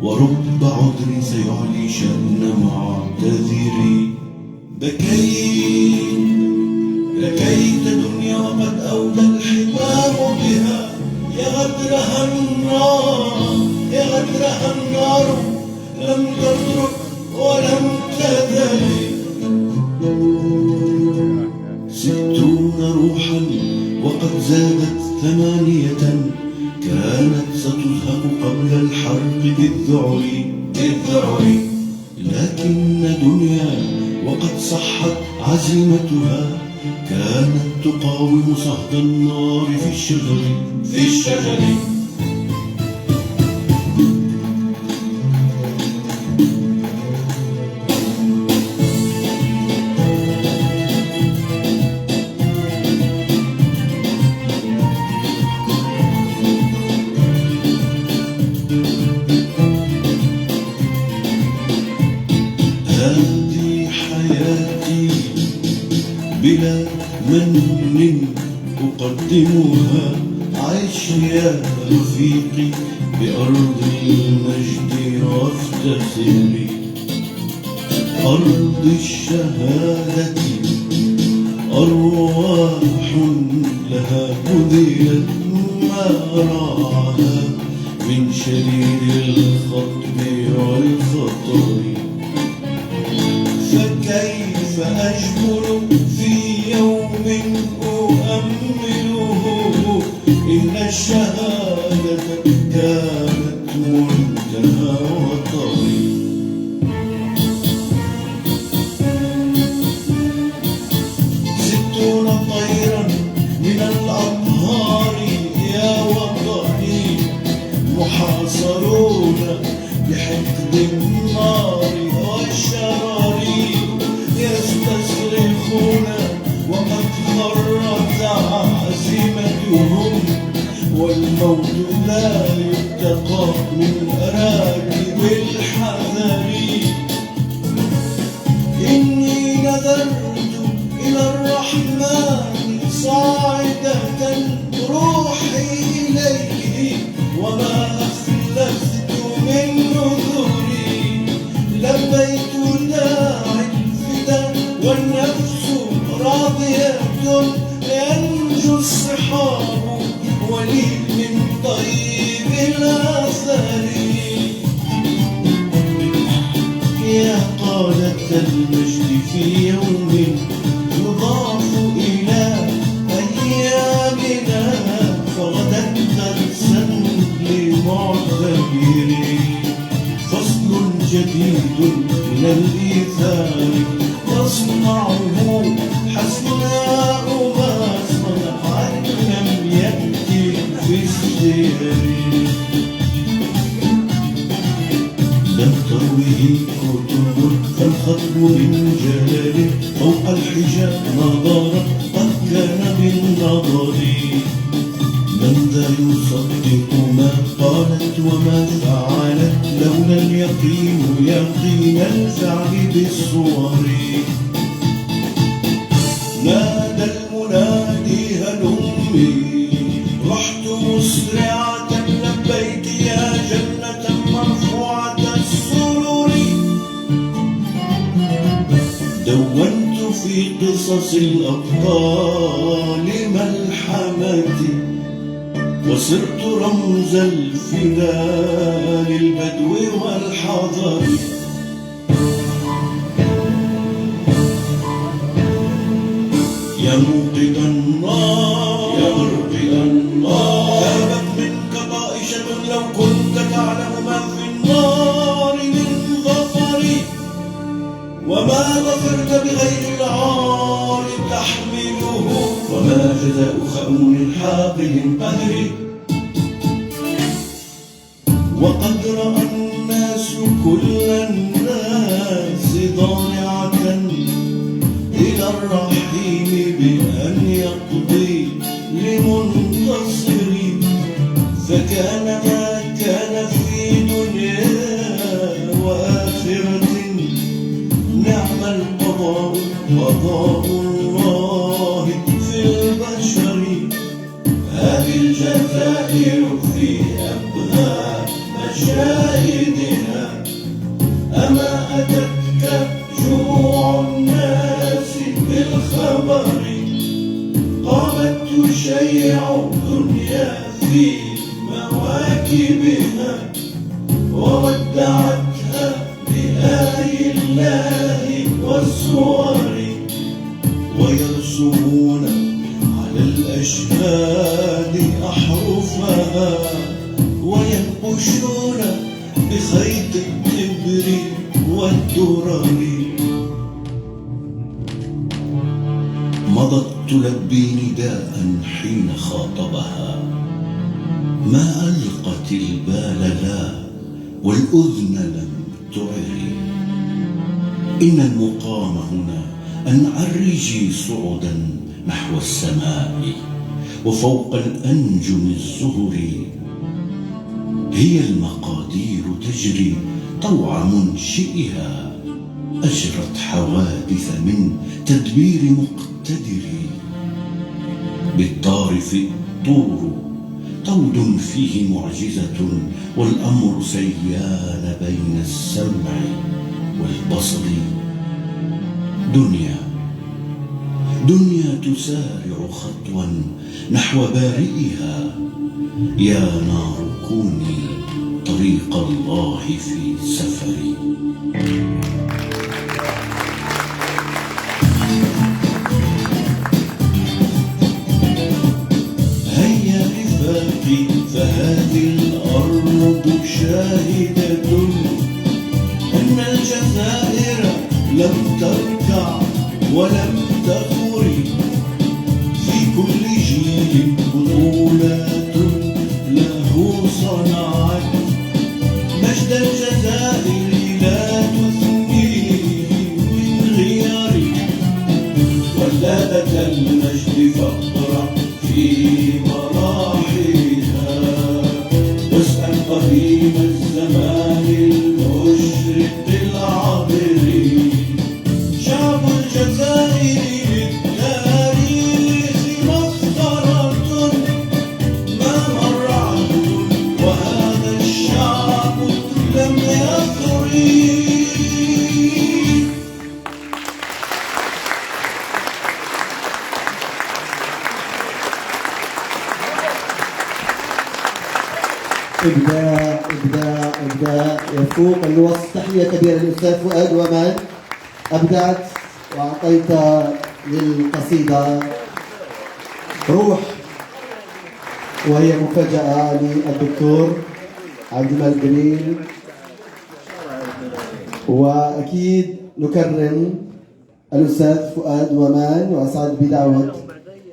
ورب عذر سيعلي شأن معتذري. بكيت دنيا وقد أودى الحمام بها، يا غدرها النار لم تترك ولم تذل. 60 روح وقد زادت 8 كانت ستزهق قبل الحرق بالذعر لكن دنيا وقد صحت عزيمتها كانت تقاوم صهد النار في الشجر هذه حياتي بلا من أقدمها عيش يا رفيقي بأرض المجد وافتخري أرض الشهادة أرواح لها بذلت ما راعها من شرير الخطب والخطر فكيف أجبر في يوم أؤمله إن الشهادة كانت منتهى وطري 60 طيرا من الأنهار يا وطني محاصرون بحقد النار والشرر يستصرخون وقد خرت عزيمتهم والموت لا يتقى من راكب الحذر إني نذرت إلى الرحمن صاعدة روحي إليه وما أخلفت من نذري لبيت داعي الفدا والنفس راضية ينجو الصحاب ولي من طيب الآثار يا قادة المجد في يوم يضاف إلى أيامنا فغدا درسا لمعتبرين فصل جديد من الإيثار تصنعه حسناء ما صنع لم يأتي في السير لم تروه كتب فالخطب من جلال فوق الحجاب نظرت قد كان بالنظر من ذا يصدق ما قالت وما فعلت لولا اليقين يقين الفعل بالصور نادى المنادي هلمي رحت مسرعة لبيك يا جنة مرفوعة السرور دونت في قصص الأبطال ملحمتي وصرت رمز الفداء للبدو والحضر يا موقد النار يا مرقد النار ذهبت منك طائشة لو كنت تعلم ما في النار من ظفري وما ظفرت بغير العار تحمله وما جزاء خأون حاقد قدري وقد رأى الناس كل الناس ضارعة إلى الرحيم بأن يقضي لمنتصر فكان ما كان في دنيا وآخرة نعم القضاء قضاء الله في البشر هذه الجزائر في أبهى مشاهدها أما أتتك جوع الناس بالخبر قامت تشيع الدنيا في مواكبها وودعتها بآي الله والصور ويرسمون على الأشياء الإجهاد أحرفها وينقشون بخيط التبر والدرر. مضت تلبي نداء حين خاطبها، ما ألقت البال لا والأذن لم تعري. إن المقام هنا أن عرجي صعدا نحو السماء وفوق الأنجم الزهر. هي المقادير تجري طوع منشئها، أجرت حوادث من تدبير مقتدر. بالطارف الطور طود فيه معجزة، والأمر سيان بين السمع والبصر. دنيا تسارع خطوا نحو بارئها. يا نار كوني طريق الله في سفري. هيا رفاقي فهذه الأرض شاهدة أن الجزائر لم تركع ولم تثر. في كل جيل بطولات له صنعت مجد الجزائر لا تثنيه من غيار. ولادة المجد فاقرأ في مراحلها، واسأل قديم الزمان المشرق العابر. شعب الجزائر للتاريخ مسخرة، ما مر عهد وهذا الشعب لم يثري. إبداع إبداع إبداع يفوق الوصف. تحية كبيرة للأستاذ فؤاد ومان، أبدعت وأعطيت للقصيدة روح، وهي مفاجأة للدكتور عبد الملك جليل. وأكيد نكرم الأستاذ فؤاد ومان، وأسعد بدعوة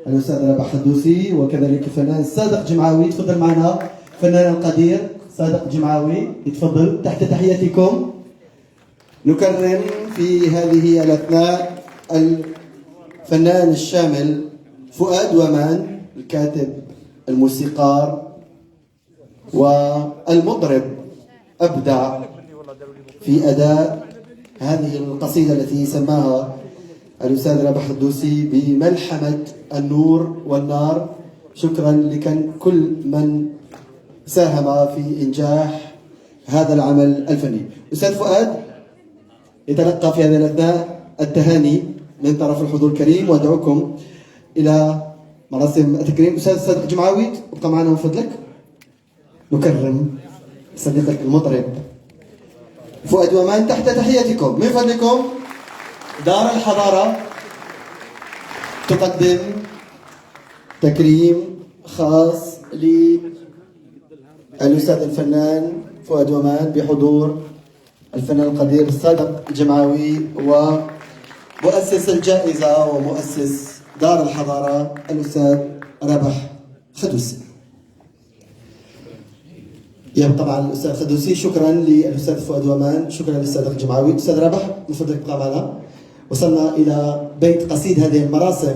الأستاذ رابح خدوسي، وكذلك الفنان صادق جمعاوي. تفضل معنا فنان القدير صادق جمعاوي، يتفضل تحت تحياتكم. نكرم في هذه الأثناء الفنان الشامل فؤاد ومان، الكاتب الموسيقار والمطرب، أبدع في أداء هذه القصيدة التي سماها الأستاذ رابح الدوسي بملحمة النور والنار. شكرا لكل من ساهم في إنجاح هذا العمل الفني. أستاذ فؤاد يتلقى في هذه الأثناء التهاني من طرف الحضور الكريم، وأدعوكم إلى مراسم التكريم. أستاذ صادق جمعاوي ابقى معنا من فضلك. نكرم صديقك المطرب فؤاد ومان تحت تحياتكم. من فضلكم دار الحضارة تقدم تكريم خاص للأستاذ الفنان فؤاد ومان بحضور الفنان القدير صادق جمعاوي، ومؤسس الجائزة ومؤسس دار الحضارة الأستاذ رابح خدوسي. يبقى مع الأستاذ خدوسي. شكرا للأستاذ فؤاد ومان، شكرا للصادق جمعاوي. أستاذ رابح من فضلك ابقى معنا. وصلنا إلى بيت قصيد هذه المراسم،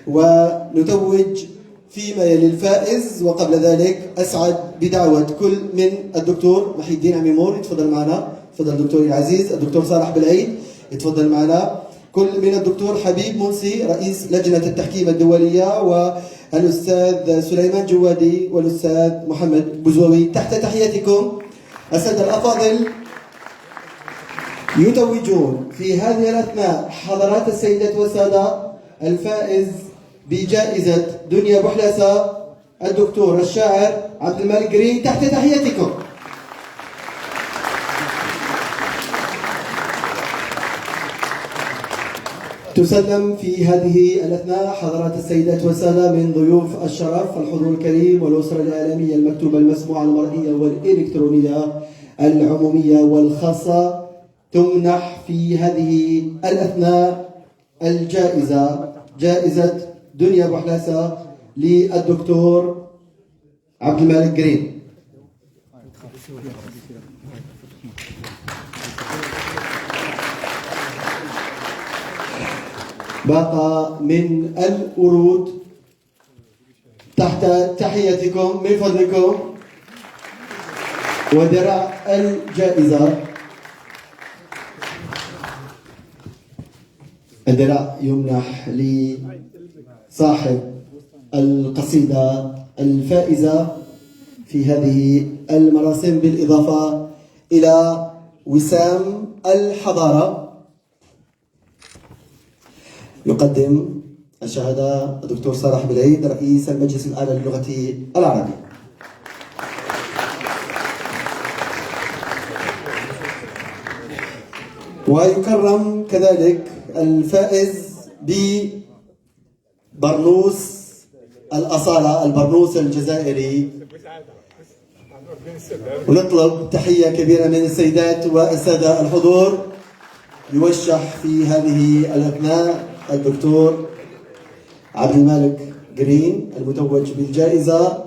ونتوج فيما يلي الفائز. وقبل ذلك أسعد بدعوة كل من الدكتور محي الدين عميمور يتفضل معنا. تفضل دكتوري العزيز. الدكتور صالح بالعيد يتفضل معنا. كل من الدكتور حبيب منسي رئيس لجنة التحكيم الدولية، والأستاذ سليمان جوادي، والأستاذ محمد بوزوي. تحت تحياتكم السادة الأفاضل، يتوجون في هذه الأثناء حضرات السيدات والسادة الفائز بجائزة دنيا بوحلاسة الدكتور الشاعر عبد الملك جرين. تحت تحياتكم. تسلم في هذه الأثناء حضرات السيدات والسادة من ضيوف الشرف الحضور الكريم والأسرة الإعلامية المكتوبة المسموعة المرئية والإلكترونية العمومية والخاصة، تمنح في هذه الأثناء الجائزة، جائزة دنيا بوحلاسة للدكتور عبد المالك جرين. باقة من الورود تحت تحياتكم من فضلكم ودرع الجائزة. الدرع يمنح لصاحب القصيدة الفائزة في هذه المراسم، بالإضافة إلى وسام الحضارة. يقدم الشهادة الدكتور صالح بالعيد رئيس المجلس الأعلى للغة العربية. ويكرم كذلك الفائز ببرنوس الأصالة، البرنوس الجزائري. ونطلب تحية كبيرة من السيدات والسادة الحضور. يوشح في هذه الأثناء الدكتور عبد المالك جرين المتوج بالجائزة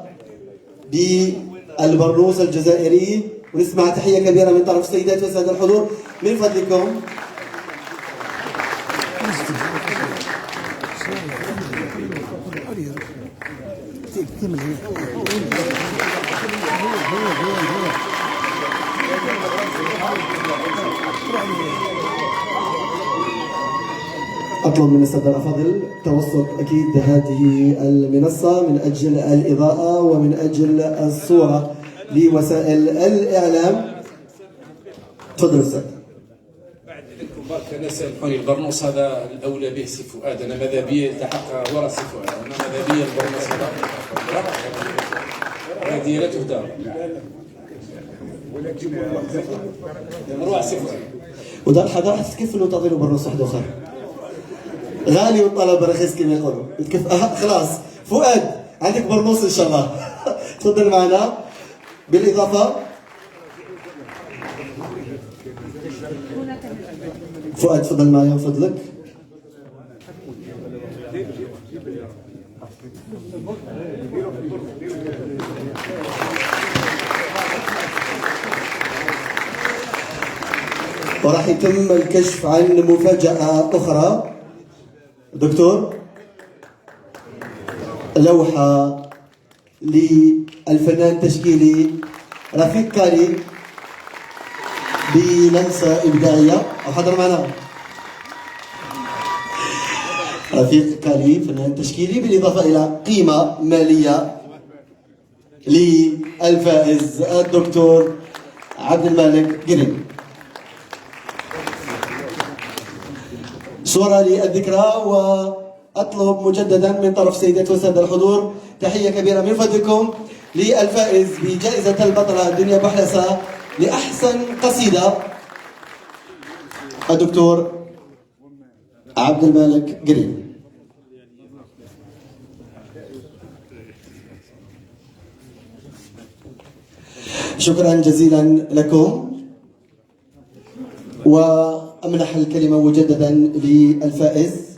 بالبرنوس الجزائري. ونسمع تحية كبيرة من طرف السيدات والسادة الحضور من فضلكم. أطلب من السادة الأفاضل توسط أكيد هذه المنصة من أجل الإضاءة ومن أجل الصورة لوسائل الإعلام. تفضل أستاذ. بعد لكم برك أنا سامحوني، البرنوس هذا الأولى به سي فؤاد، أنا ماذا بي التحق ورا سي فؤاد، أنا ماذا بي البرنوس هذا هذه لا تهدى. روح سي فؤاد. ودار الحضارة حتتكفل وتعطيله برنوس واحد آخر. غالي والطلب رخيص كما يقولوا. خلاص فؤاد عندك برنوس ان شاء الله. تفضل معنا. بالاضافه فؤاد تفضل معي من فضلك. وراح يتم الكشف عن مفاجأة أخرى. دكتور، لوحة للفنان التشكيلي رفيق كالي بلمسة إبداعية. أو حضر معنا رفيق كالي فنان تشكيلي، بالإضافة إلى قيمة مالية للفائز الدكتور عبد المالك جرين. صورة للذكرى. وأطلب مجددا من طرف سيدات وسادة الحضور تحية كبيرة من فضلكم للفائز بجائزة البطلة دنيا بوحلاسة لأحسن قصيدة الدكتور عبد المالك جرين. شكرا جزيلا لكم. وأمنح الكلمة مجددا للفائز.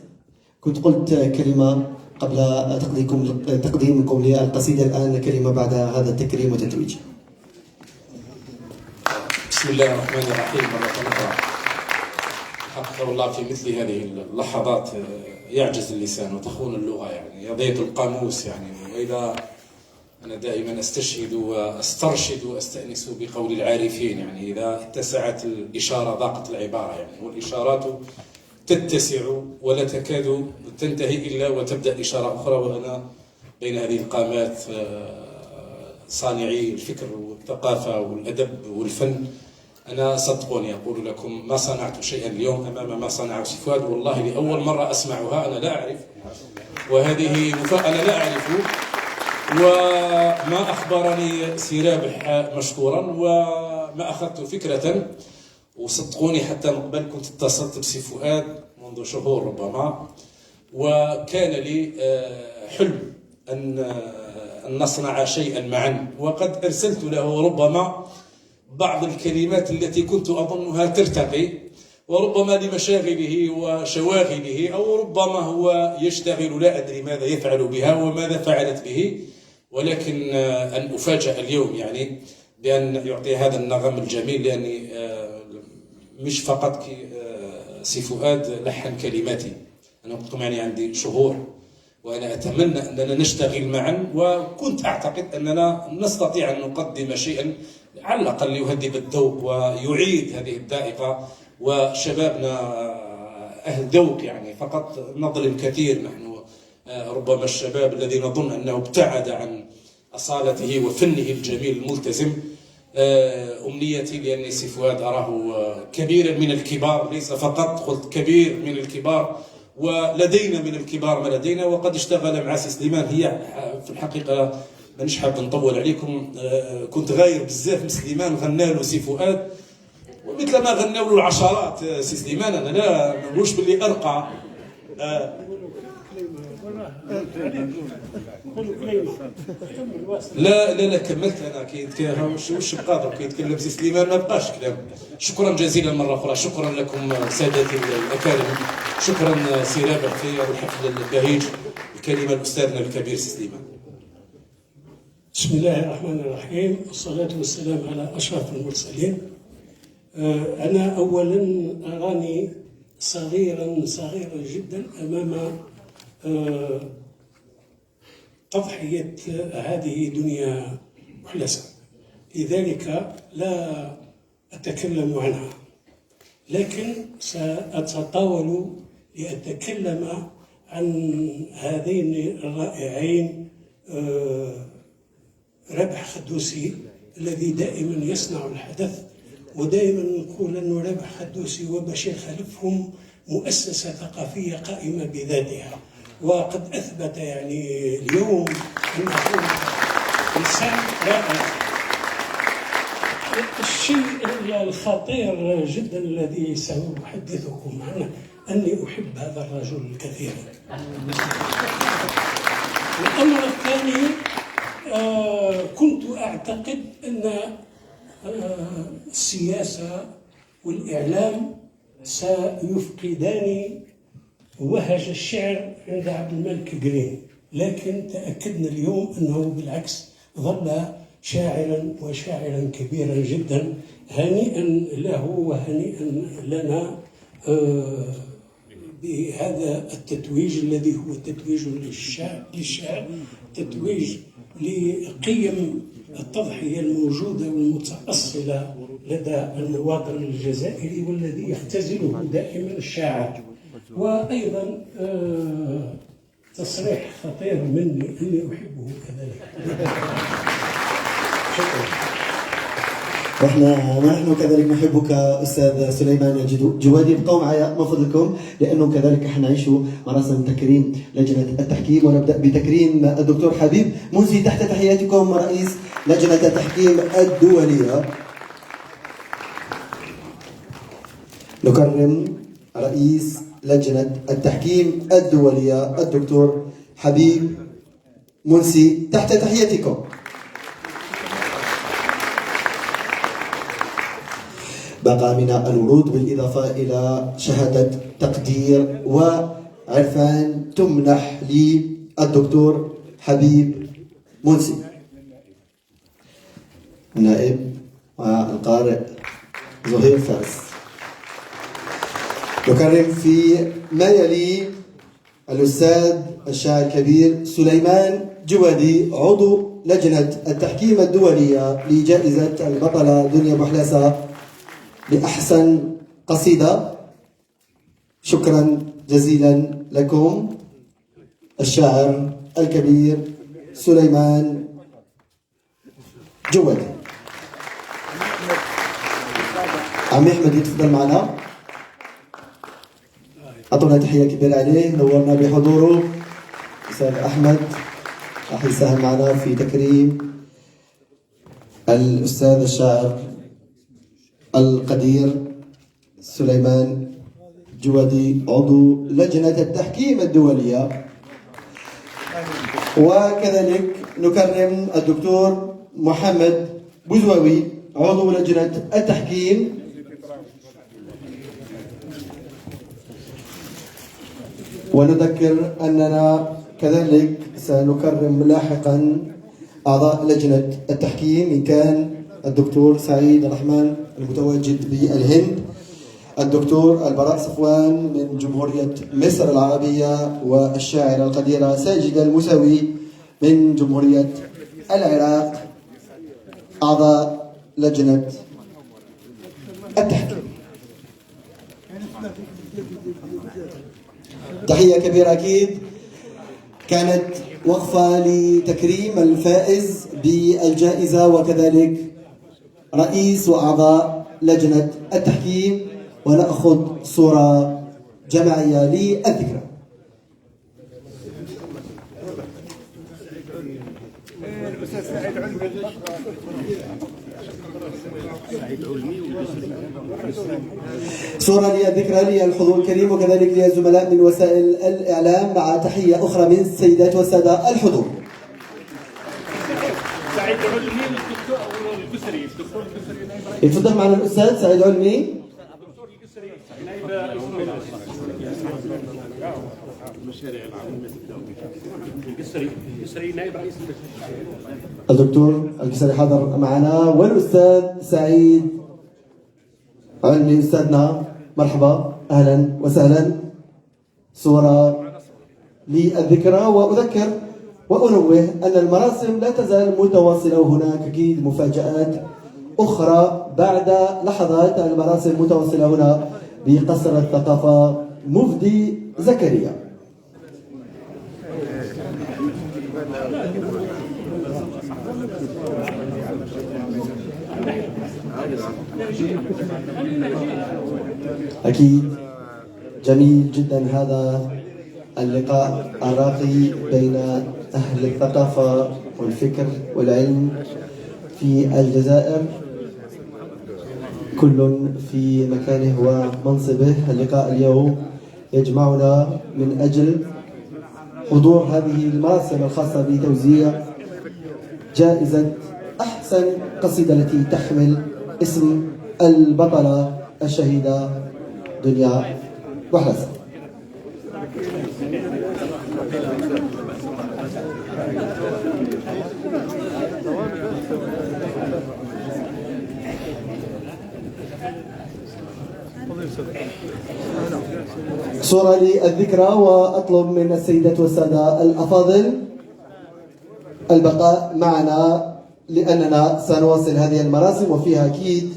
كنت قلت كلمة قبل تقديمكم للقصيدة، الآن كلمة بعد هذا التكريم والتتويج. بسم الله الرحمن الرحيم. مرة أخرى حقا والله في مثل هذه اللحظات يعجز اللسان وتخون اللغة، يعني يضيق القاموس يعني. وإذا أنا دائما أستشهد وأسترشد وأستأنس بقول العارفين، يعني إذا اتسعت الإشارة ضاقت العبارة، يعني والإشارات تتسع ولا تكاد تنتهي إلا وتبدأ إشارة أخرى. وأنا بين هذه القامات صانعي الفكر والثقافة والأدب والفن، أنا صدقوني أقول لكم ما صنعت شيئا اليوم أمام ما صنعه سي فؤاد، والله لأول مرة أسمعها. أنا لا أعرف، وهذه أنا لا أعرف، وما أخبرني سي رابح مشكورا، وما أخذت فكرة. وصدقوني حتى من قبل كنت اتصلت بسي فؤاد منذ شهور ربما، وكان لي حلم أن نصنع شيئا معا، وقد أرسلت له ربما بعض الكلمات التي كنت أظنها ترتقي، وربما لمشاغله وشواغله، أو ربما هو يشتغل لا أدري ماذا يفعل بها وماذا فعلت به، ولكن أن أفاجأ اليوم يعني بأن يعطي هذا النغم الجميل، لأني مش فقط سي فؤاد لحن كلماتي، أنا قلت لكم يعني عندي شهور وأنا أتمنى أننا نشتغل معا، وكنت أعتقد أننا نستطيع أن نقدم شيئا على الأقل يهذب الذوق ويعيد هذه الذائقة، وشبابنا أهل ذوق يعني، فقط نظلم كثير نحن ربما الشباب الذي نظن أنه ابتعد عن أصالته وفنه الجميل الملتزم. أمنيتي لأني سي فؤاد أراه كبيرا من الكبار، ليس فقط قلت كبير من الكبار، ولدينا من الكبار ما لدينا، وقد اشتغل مع سي سليمان. هي في الحقيقة مانيش حاب نطول عليكم، كنت غاير بزاف من سليمان، غنى له سي فؤاد ومثل ما غناو له العشرات سي سليمان. أنا لا نقولش باللي أرقى لا كملت انا وش بقى كيتكلم سي سليمان ما بقاش كلام. شكرا جزيلا مره اخرى، شكرا لكم سادتي الاكارم، شكرا سي رابح في الحفل البهيج. الكلمه لاستاذنا الكبير سي سليمان. بسم الله الرحمن الرحيم، والصلاه والسلام على اشرف المرسلين. انا اولا اراني صغيرا جدا امام تضحية هذه دنيا محلسة، لذلك لا أتكلم عنها، لكن سأتطاول لأتكلم عن هذين الرائعين، رابح خدوسي الذي دائما يصنع الحدث، ودائما نقول أن رابح خدوسي وبشير خلفهم مؤسسة ثقافية قائمة بذاتها، وقد أثبت يعني اليوم أنه إنسان رائع. الشيء الخطير جدا الذي سأحدثكم عنه أني أحب هذا الرجل كثيرا. الأمر الثاني، كنت أعتقد أن السياسة والإعلام سيفقدان وهج الشعر عند عبد الملك جرين، لكن تأكدنا اليوم أنه بالعكس ظل شاعرا كبيرا جدا. هنيئا له وهنيئا لنا بهذا التتويج الذي هو تتويج للشعر، تتويج لقيم التضحية الموجودة والمتأصلة لدى المواطن الجزائري والذي يختزله دائما الشاعر. وأيضا تصريح خطير مني أني أحبه كذلك. شكرا. نحن كذلك نحبك أستاذ سليمان الجوادي. ابقوا معي من فضلكم، لأنه كذلك حنعيش مراسم تكريم لجنة التحكيم، ونبدأ بتكريم الدكتور حبيب منسي تحت تحياتكم رئيس لجنة التحكيم الدولية. نكرم رئيس لجنة التحكيم الدولية الدكتور حبيب منسي تحت تحياتكم. بقى من الورود بالإضافة إلى شهادة تقدير وعرفان تمنح للدكتور حبيب منسي، النائب والقارئ زهير فارس. نكرم في ما يلي الأستاذ الشاعر الكبير سليمان جوادي، عضو لجنة التحكيم الدولية، لجائزة البطلة دنيا بوحلاسة لأحسن قصيدة. شكرا جزيلا لكم الشاعر الكبير سليمان جوادي. عمي أحمد يتفضل معنا، أعطونا تحية كبيرة عليه، نورنا بحضوره. أستاذ أحمد راح يساهم معنا في تكريم الأستاذ الشاعر القدير سليمان جوادي عضو لجنة التحكيم الدولية. وكذلك نكرم الدكتور محمد بوزواوي عضو لجنة التحكيم. ونذكر أننا كذلك سنكرم لاحقا أعضاء لجنة التحكيم، إن كان الدكتور سعيد الرحمن المتواجد بالهند، الدكتور البراء صفوان من جمهورية مصر العربية، والشاعرة القديرة ساجدة الموسوي من جمهورية العراق، أعضاء لجنة التحكيم. تحية كبيرة أكيد. كانت وقفة لتكريم الفائز بالجائزة وكذلك رئيس وأعضاء لجنة التحكيم، ونأخذ صورة جماعية للذكرى. صورة للذكرى للحضور الكريم وكذلك للزملاء من وسائل الإعلام، مع تحية أخرى من السيدات والسادة الحضور. سعيد علمي الدكتور القسري، يتفضل معنا الأستاذ سعيد علمي. الدكتور القسري نائب المشاريع العامة القسري نائب رئيس الدكتور القسري حاضر معنا، والأستاذ سعيد علمي أستاذنا، مرحبا أهلا وسهلا. صورة للذكرى. وأذكر وأنوه أن المراسم لا تزال متواصلة، وهناك أكيد مفاجآت أخرى بعد لحظات. المراسم متواصلة هنا بقصر الثقافة مفدي زكريا. أكيد جميل جدا هذا اللقاء الراقي بين أهل الثقافة والفكر والعلم في الجزائر، كل في مكانه ومنصبه. اللقاء اليوم يجمعنا من أجل حضور هذه المراسم الخاصة بتوزيع جائزة أحسن قصيدة التي تحمل اسم البطلة الشهيدة دنيا بوحلاسة. صورة للذكرى. وأطلب من السيدات والسادة الأفاضل البقاء معنا، لأننا سنواصل هذه المراسم وفيها أكيد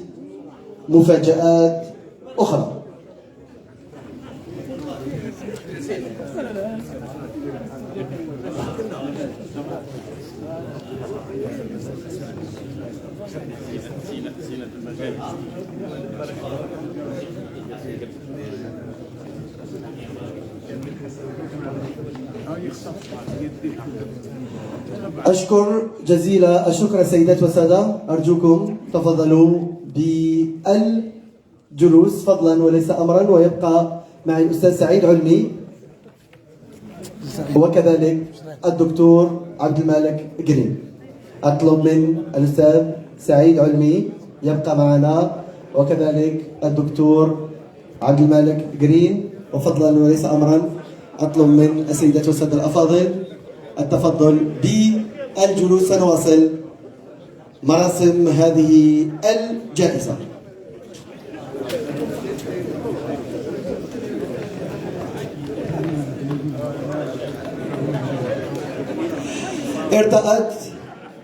مفاجآت أخرى. أشكر جزيل الشكر السيدات والسادة. أرجوكم تفضلوا بالجلوس فضلا وليس أمرا، ويبقى معي الأستاذ سعيد علمي وكذلك الدكتور عبد المالك جرين. أطلب من الأستاذ سعيد علمي يبقى معنا وكذلك الدكتور عبد المالك جرين، وفضلا وليس أمرا أطلب من السيدات والسادة الأفاضل التفضل بالجلوس. سنواصل مراسم هذه الجائزة. ارتأت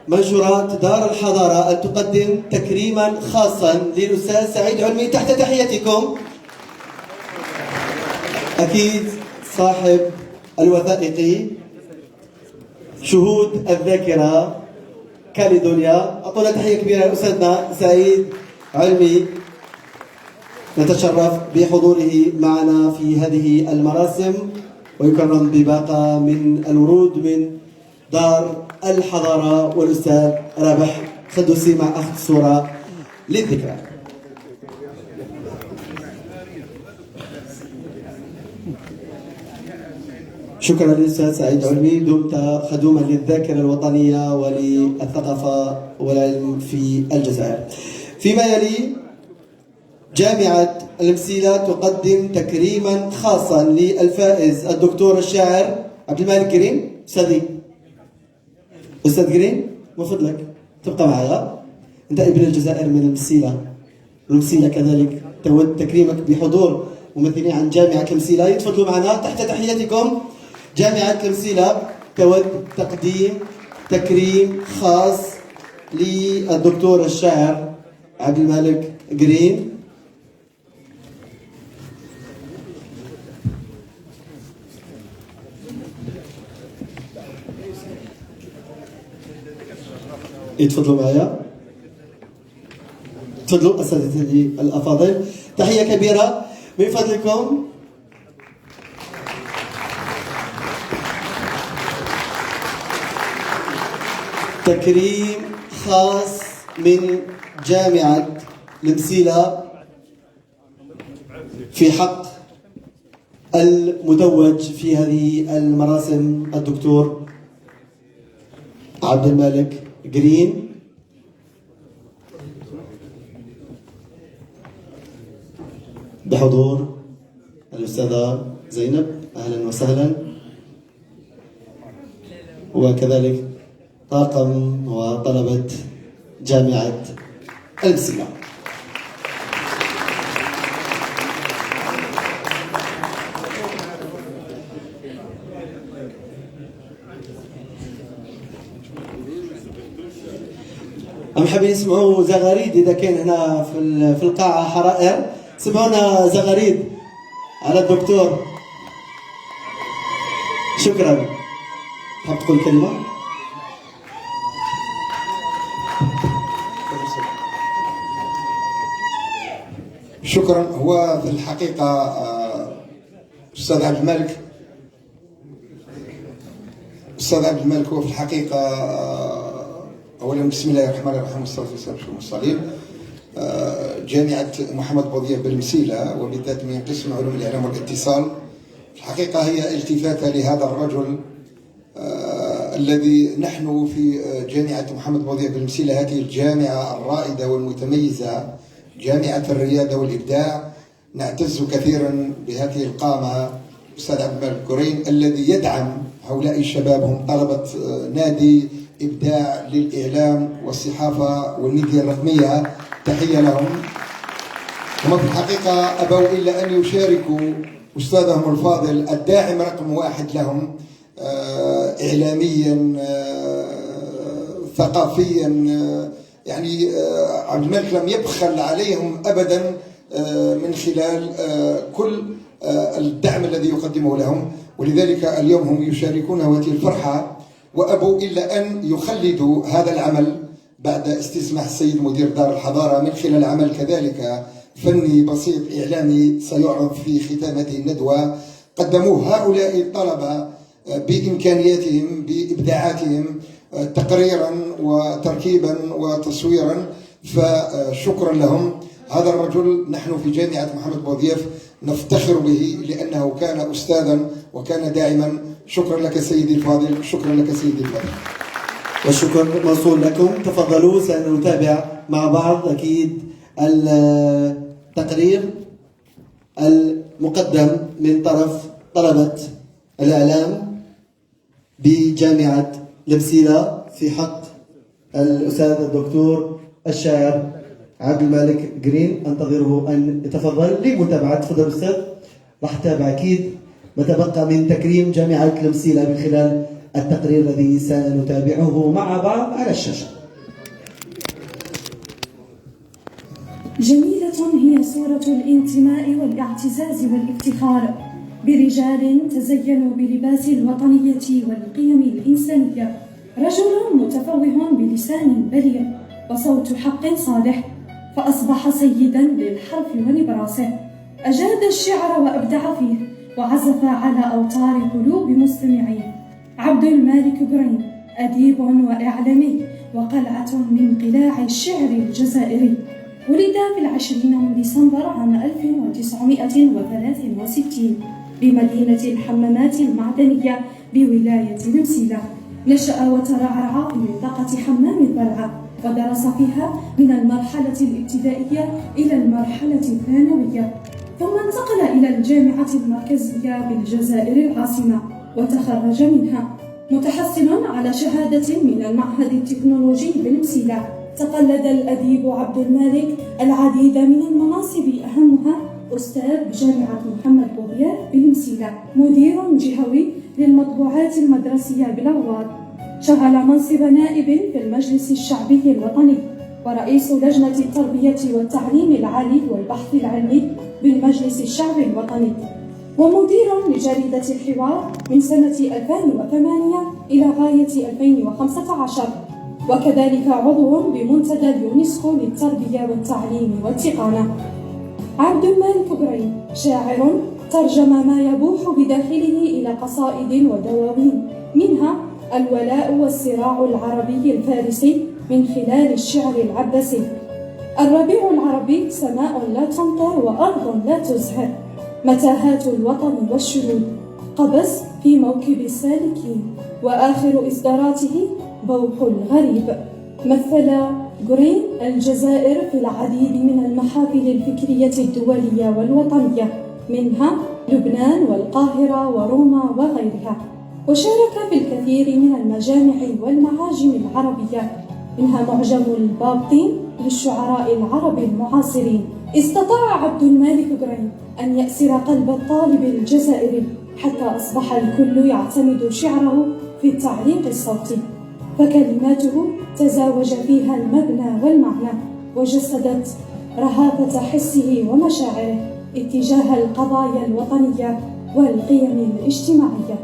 منشورات دار الحضارة أن تقدم تكريما خاصا للأستاذ سعيد علمي تحت تحيتكم. أكيد صاحب الوثائقي شهود الذاكرة كاليدونيا. أعطونا تحية كبيرة لأستاذنا سعيد علمي، نتشرف بحضوره معنا في هذه المراسم، ويكرم بباقة من الورود من دار الحضارة. والأستاذ رابح خدوسي مع أخذ صورة للذكرى. شكرا للأستاذ سعيد علمي، دمت خدوما للذاكرة الوطنية وللثقافة والعلم في الجزائر. فيما يلي جامعة المسيلة تقدم تكريما خاصا للفائز الدكتور الشاعر عبد الملك جرين. أستاذ جرين من فضلك تبقى معنا، أنت ابن الجزائر من المسيلة، المسيلة كذلك تود تكريمك بحضور ممثلين عن جامعة المسيلة. يتفضلوا معنا تحت تحياتكم. جامعة المسيلة تود تقديم تكريم خاص للدكتور الشاعر عبد الملك جرين. يتفضلوا معايا، تفضلوا اساتذتي الافاضل. تحيه كبيره من فضلكم. تكريم خاص من جامعه المسيله في حق المتوج في هذه المراسم الدكتور عبد الملك جرين. بحضور الأستاذة زينب، أهلا وسهلا، وكذلك طاقم وطلبة جامعة المسيلة. هم حابين يسمعوا زغاريد إذا كان هنا في القاعة حرائر، سمعونا زغاريد على الدكتور. شكرا. حاب تقول كلمة؟ شكرا. هو في الحقيقة أستاذ عبد الملك هو في الحقيقة أولا بسم الله الرحمن الرحيم والصلاة والسلام على المرسلين. جامعة محمد بوذيف بالمسيلة وبالذات من قسم علوم الإعلام والاتصال في الحقيقة هي التفاتة لهذا الرجل الذي نحن في جامعة محمد بوذيف بالمسيلة، هذه الجامعة الرائدة والمتميزة، جامعة الريادة والإبداع، نعتز كثيرا بهذه القامة أستاذ عبد الملك جرين الذي يدعم هؤلاء الشباب. هم طلبة نادي إبداع للإعلام والصحافة والميديا الرقمية، تحية لهم. هم في الحقيقة أبوا إلا أن يشاركوا أستاذهم الفاضل الداعم رقم 1 لهم إعلاميا ثقافيا. يعني عبد الملك لم يبخل عليهم أبدا من خلال كل الدعم الذي يقدمه لهم، ولذلك اليوم هم يشاركون هذه الفرحة، وأبوا إلا أن يخلدوا هذا العمل بعد استسماح السيد مدير دار الحضارة من خلال عمل كذلك فني بسيط إعلامي سيعرض في ختام هذه الندوة قدموه هؤلاء الطلبة بإمكانياتهم بإبداعاتهم تقريرا وتركيبا وتصويرا، فشكرا لهم. هذا الرجل نحن في جامعة محمد بوذيف نفتخر به لأنه كان أستاذا وكان داعما. شكرا لك سيدي الفاضل، شكرا لك سيدي الفاضل. والشكر موصول لكم. تفضلوا، سنتابع مع بعض أكيد التقرير المقدم من طرف طلبة الإعلام بجامعة المسيلة في حق الأستاذ الدكتور الشاعر عبد الملك جرين. أنتظره أن يتفضل لمتابعة. تفضل أستاذ، راح تتابع أكيد ما تبقى من تكريم جامعة المسيلة من خلال التقرير الذي سنتابعه مع بعض على الشاشة. جميلة هي صورة الانتماء والاعتزاز والافتخار برجال تزينوا بلباس الوطنية والقيم الإنسانية، رجل متفوه بلسان بليغ وصوت حق صالح، فأصبح سيدا للحرف ونبراسه، أجاد الشعر وأبدع فيه وعزف على أوتار قلوب مستمعيه. عبد الملك جرين أديب وإعلامي وقلعة من قلاع الشعر الجزائري. ولد في 20 من ديسمبر عام 1963 بمدينة الحمامات المعدنية بولاية المسيلة. نشأ وترعرع في منطقة حمام الضلعة، ودرس فيها من المرحلة الابتدائية إلى المرحلة الثانوية، ثم انتقل إلى الجامعة المركزية بالجزائر العاصمة وتخرج منها متحصل على شهادة من المعهد التكنولوجي بالمسيلة. تقلد الأديب عبد المالك العديد من المناصب، أهمها أستاذ بجامعة محمد بوغيار بالمسيلة، مدير جهوي للمطبوعات المدرسية بالأغواط، شغل منصب نائب في المجلس الشعبي الوطني ورئيس لجنة التربية والتعليم العالي والبحث العلمي بالمجلس الشعبي الوطني، ومدير لجريدة الحوار من سنة 2008 إلى غاية 2015، وكذلك عضو بمنتدى اليونسكو للتربية والتعليم والتقانة. عبد المالك قرين شاعر ترجم ما يبوح بداخله إلى قصائد ودواوين، منها الولاء والصراع العربي الفارسي من خلال الشعر العباسي، الربيع العربي، سماء لا تمطر وأرض لا تزهر، متاهات الوطن والشذوذ، قبس في موكب السالكين، وآخر إصداراته بوح الغريب. مثل قرين الجزائر في العديد من المحافل الفكرية الدولية والوطنية، منها لبنان والقاهرة وروما وغيرها، وشارك في الكثير من المجامع والمعاجم العربية، منها معجم البابطين للشعراء العرب المعاصرين. استطاع عبد المالك قرين أن يأسر قلب الطالب الجزائري حتى أصبح الكل يعتمد شعره في التعليق الصوتي، فكلماته تزاوج فيها المبنى والمعنى، وجسدت رهافة حسه ومشاعره اتجاه القضايا الوطنية والقيم الاجتماعية.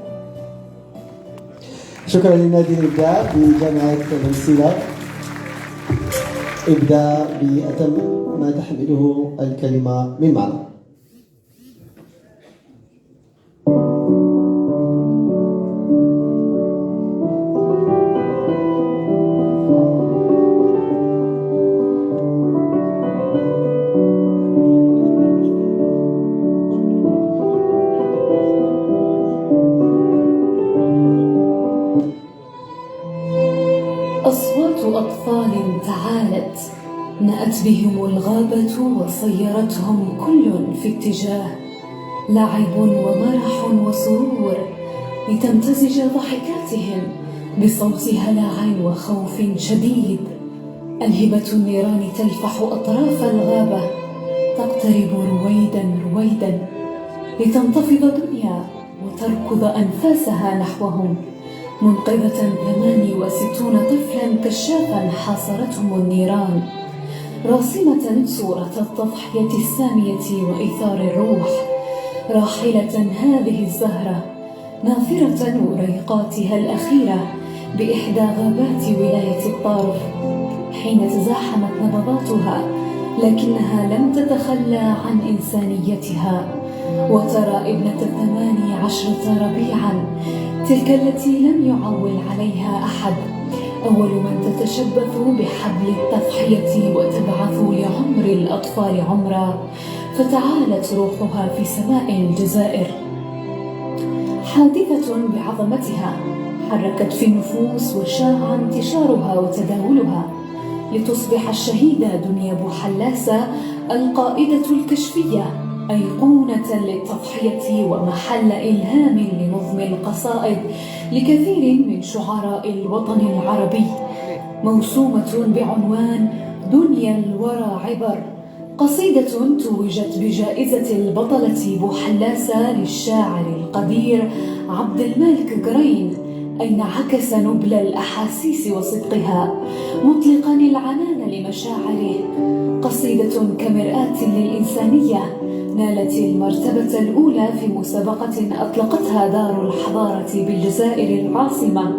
شكرا لنادي الإبداع بجامعة المسيلة. ابدأ بأتم ما تحمله الكلمة من معنى. أصوات أطفال تعالت، نأت بهم الغابة وصيرتهم كل في اتجاه، لعب ومرح وسرور، لتمتزج ضحكاتهم بصوت هلع وخوف شديد. ألهبة النيران تلفح أطراف الغابة، تقترب رويدا رويدا لتنتفض دنيا وتركض أنفاسها نحوهم، منقذة 68 طفلا كشافا حاصرتهم النيران، راسمة صورة التضحية السامية وإيثار الروح، راحلة هذه الزهرة ناثرة وريقاتها الأخيرة بإحدى غابات ولاية الطارف، حين تزاحمت نبضاتها لكنها لم تتخلى عن إنسانيتها. وترى ابنة 18 ربيعا، تلك التي لم يعول عليها أحد، أول من تتشبث بحبل التضحية وتبعث لعمر الأطفال عمرا، فتعالت روحها في سماء الجزائر، حادثة بعظمتها حركت في النفوس وشاع انتشارها وتداولها، لتصبح الشهيدة دنيا بوحلاسة القائدة الكشفية أيقونة للتضحية ومحل إلهام لنظم القصائد لكثير من شعراء الوطن العربي، موسومة بعنوان دنيا الورى عبر، قصيدة توجت بجائزة البطلة بوحلاسة للشاعر القدير عبد المالك قرين، أين عكس نبل الأحاسيس وصدقها مطلقا العنان لمشاعره، قصيدة كمرآة للإنسانية نالت المرتبة الأولى في مسابقة أطلقتها دار الحضارة بالجزائر العاصمة،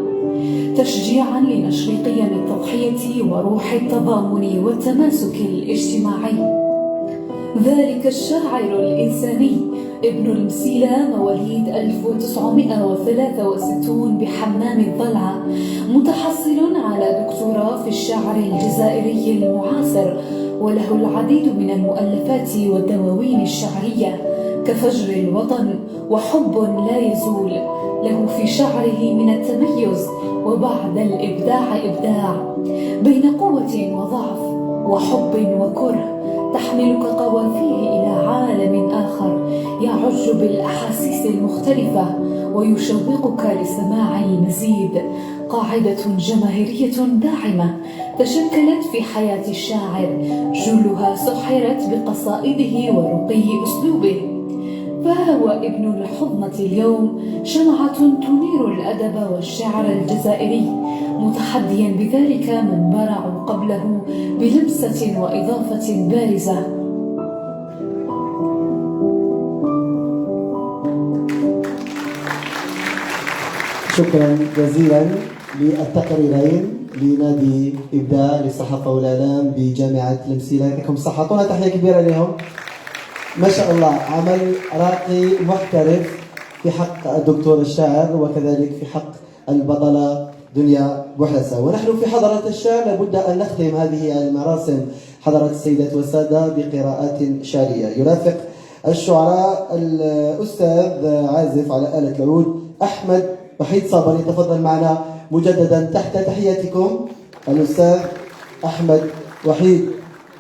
تشجيعا لنشر قيم التضحية وروح التضامن والتماسك الاجتماعي. ذلك الشاعر الإنساني ابن المسيلة، مواليد 1963 بحمام الضلعة، متحصل على دكتوراه في الشعر الجزائري المعاصر، وله العديد من المؤلفات والدواوين الشعرية، كفجر الوطن وحب لا يزول، له في شعره من التميز وبعد الإبداع إبداع، بين قوة وضعف وحب وكره، تحملك قوافيه إلى عالم آخر يعج بالأحاسيس المختلفة ويشوقك لسماع المزيد. قاعدة جماهيرية داعمة تشكلت في حياة الشاعر، جلها سحرت بقصائده ورقي أسلوبه، فهو ابن الحضنة اليوم، شمعة تنير الأدب والشعر الجزائري، متحديا بذلك من برعوا قبله بلمسة وإضافة بارزة. شكرا جزيلا للتقريرين لنادي إبداع للصحافة والإعلام بجامعة المسيلة. يعطيكم الصحة، أعطونا تحية كبيرة لهم. ما شاء الله، عمل راقي محترف في حق الدكتور الشاعر وكذلك في حق البطلة دنيا بوحلسة. ونحن في حضرة الشعر لابد أن نختم هذه المراسم حضرة السيدات والسادة بقراءات شعرية. يرافق الشعراء الأستاذ عازف على آلة العود أحمد وحيد صابر. يتفضل معنا مجددا تحت تحياتكم الأستاذ أحمد وحيد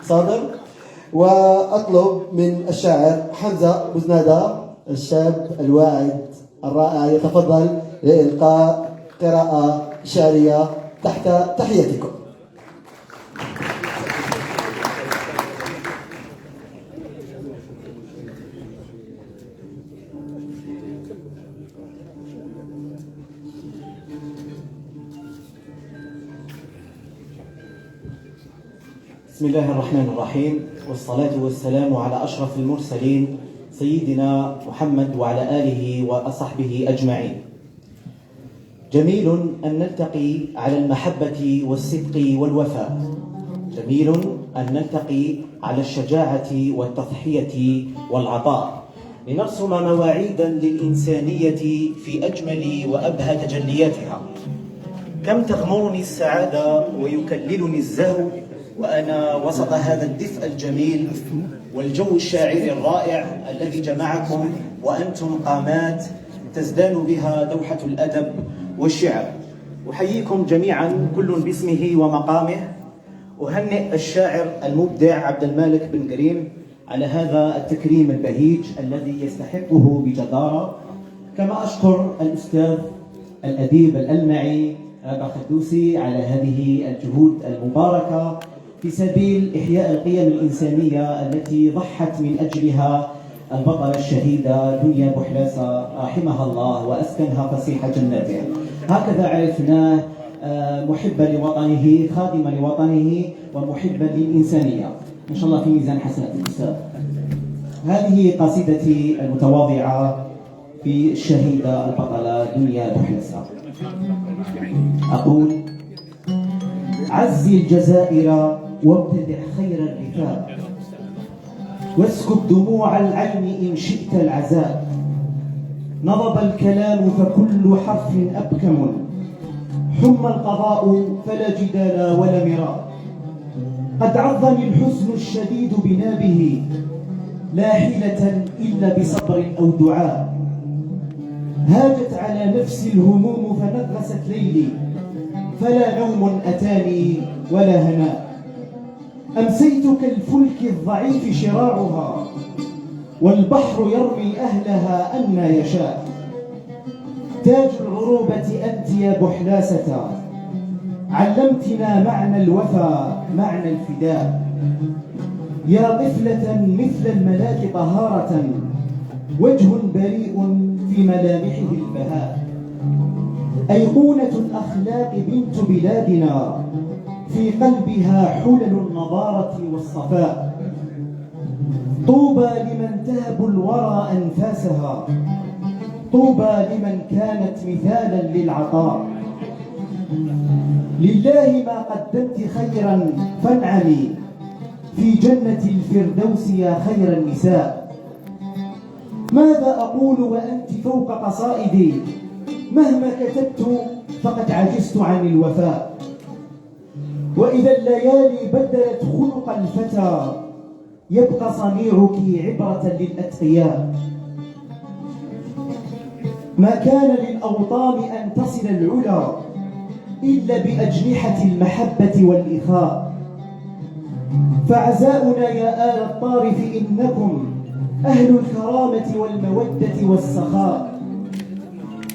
صابر. وأطلب من الشاعر حمزة بوزنادة الشاب الواعد الرائع يتفضل لإلقاء قراءة شعرية تحت تحياتكم. بسم الله الرحمن الرحيم، والصلاة والسلام على أشرف المرسلين سيدنا محمد وعلى آله وصحبه أجمعين. جميل أن نلتقي على المحبة والصدق والوفاء، جميل أن نلتقي على الشجاعة والتضحية والعطاء، لنرسم مواعيدا للإنسانية في أجمل وأبهى تجلياتها. كم تغمرني السعادة ويكللني الزهو وأنا وسط هذا الدفء الجميل والجو الشاعري الرائع الذي جمعكم، وأنتم قامات تزدان بها دوحة الأدب والشعر. أحييكم جميعا كل باسمه ومقامه. أهنئ الشاعر المبدع عبد المالك بن كريم على هذا التكريم البهيج الذي يستحقه بجدارة، كما أشكر الأستاذ الأديب الألمعي رابح خدوسي على هذه الجهود المباركة في سبيل إحياء القيم الإنسانية التي ضحت من أجلها البطلة الشهيدة دنيا بوحلاسة رحمها الله وأسكنها فسيح جناته. هكذا عرفناه محبا لوطنه، خادما لوطنه، ومحبا للإنسانية. إن شاء الله في ميزان حسنات الأستاذ. هذه قصيدتي المتواضعة في الشهيدة البطلة دنيا بوحلاسة. أقول: عزي الجزائر وابتدع خير الرفاق، واسكب دموع العين إن شئت العزاء. نضب الكلام فكل حرف أبكم، حم القضاء فلا جدال ولا مراء. قد عضني الحزن الشديد بنابه، لا حيلة إلا بصبر أو دعاء. هاجت على نفسي الهموم فنغست ليلي، فلا نوم أتاني ولا هناء. أمسيت كالفلك الضعيف شراعها، والبحر يرمي أهلها أن يشاء. تاج العروبة أنت يا بوحلاسة، علمتنا معنى الوفا معنى الفداء. يا طفلة مثل الملاك طهارة، وجه بريء في ملامحه البهاء. أيقونة الأخلاق بنت بلادنا، في قلبها حلل النضارة والصفاء. طوبى لمن تهب الورى أنفاسها، طوبى لمن كانت مثالا للعطاء. لله ما قدمت خيرا فانعمي، في جنة الفردوس يا خير النساء. ماذا أقول وأنت فوق قصائدي، مهما كتبت فقد عجزت عن الوفاء. وإذا الليالي بدلت خلق الفتى، يبقى صنيعك عبرة للأتقياء. ما كان للأوطان أن تصل العلا إلا بأجنحة المحبة والإخاء. فعزاؤنا يا آل الطارف إنكم أهل الكرامة والمودة والسخاء.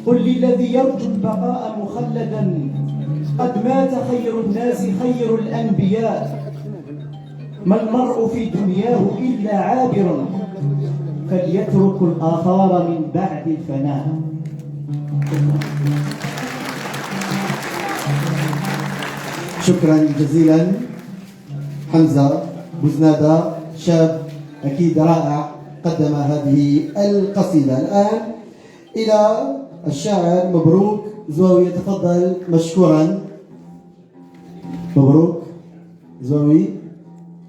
قل للذي يرجو البقاء مخلدا قد مات خير الناس خير الأنبياء. ما المرء في دنياه إلا عابر فليترك الآثار من بعد الفناء. شكرا جزيلا حمزة بوزنادة، شاب أكيد رائع قدم هذه القصيدة. الآن إلى الشاعر مبروك زوي، يتفضل مشكورا. مبروك زوي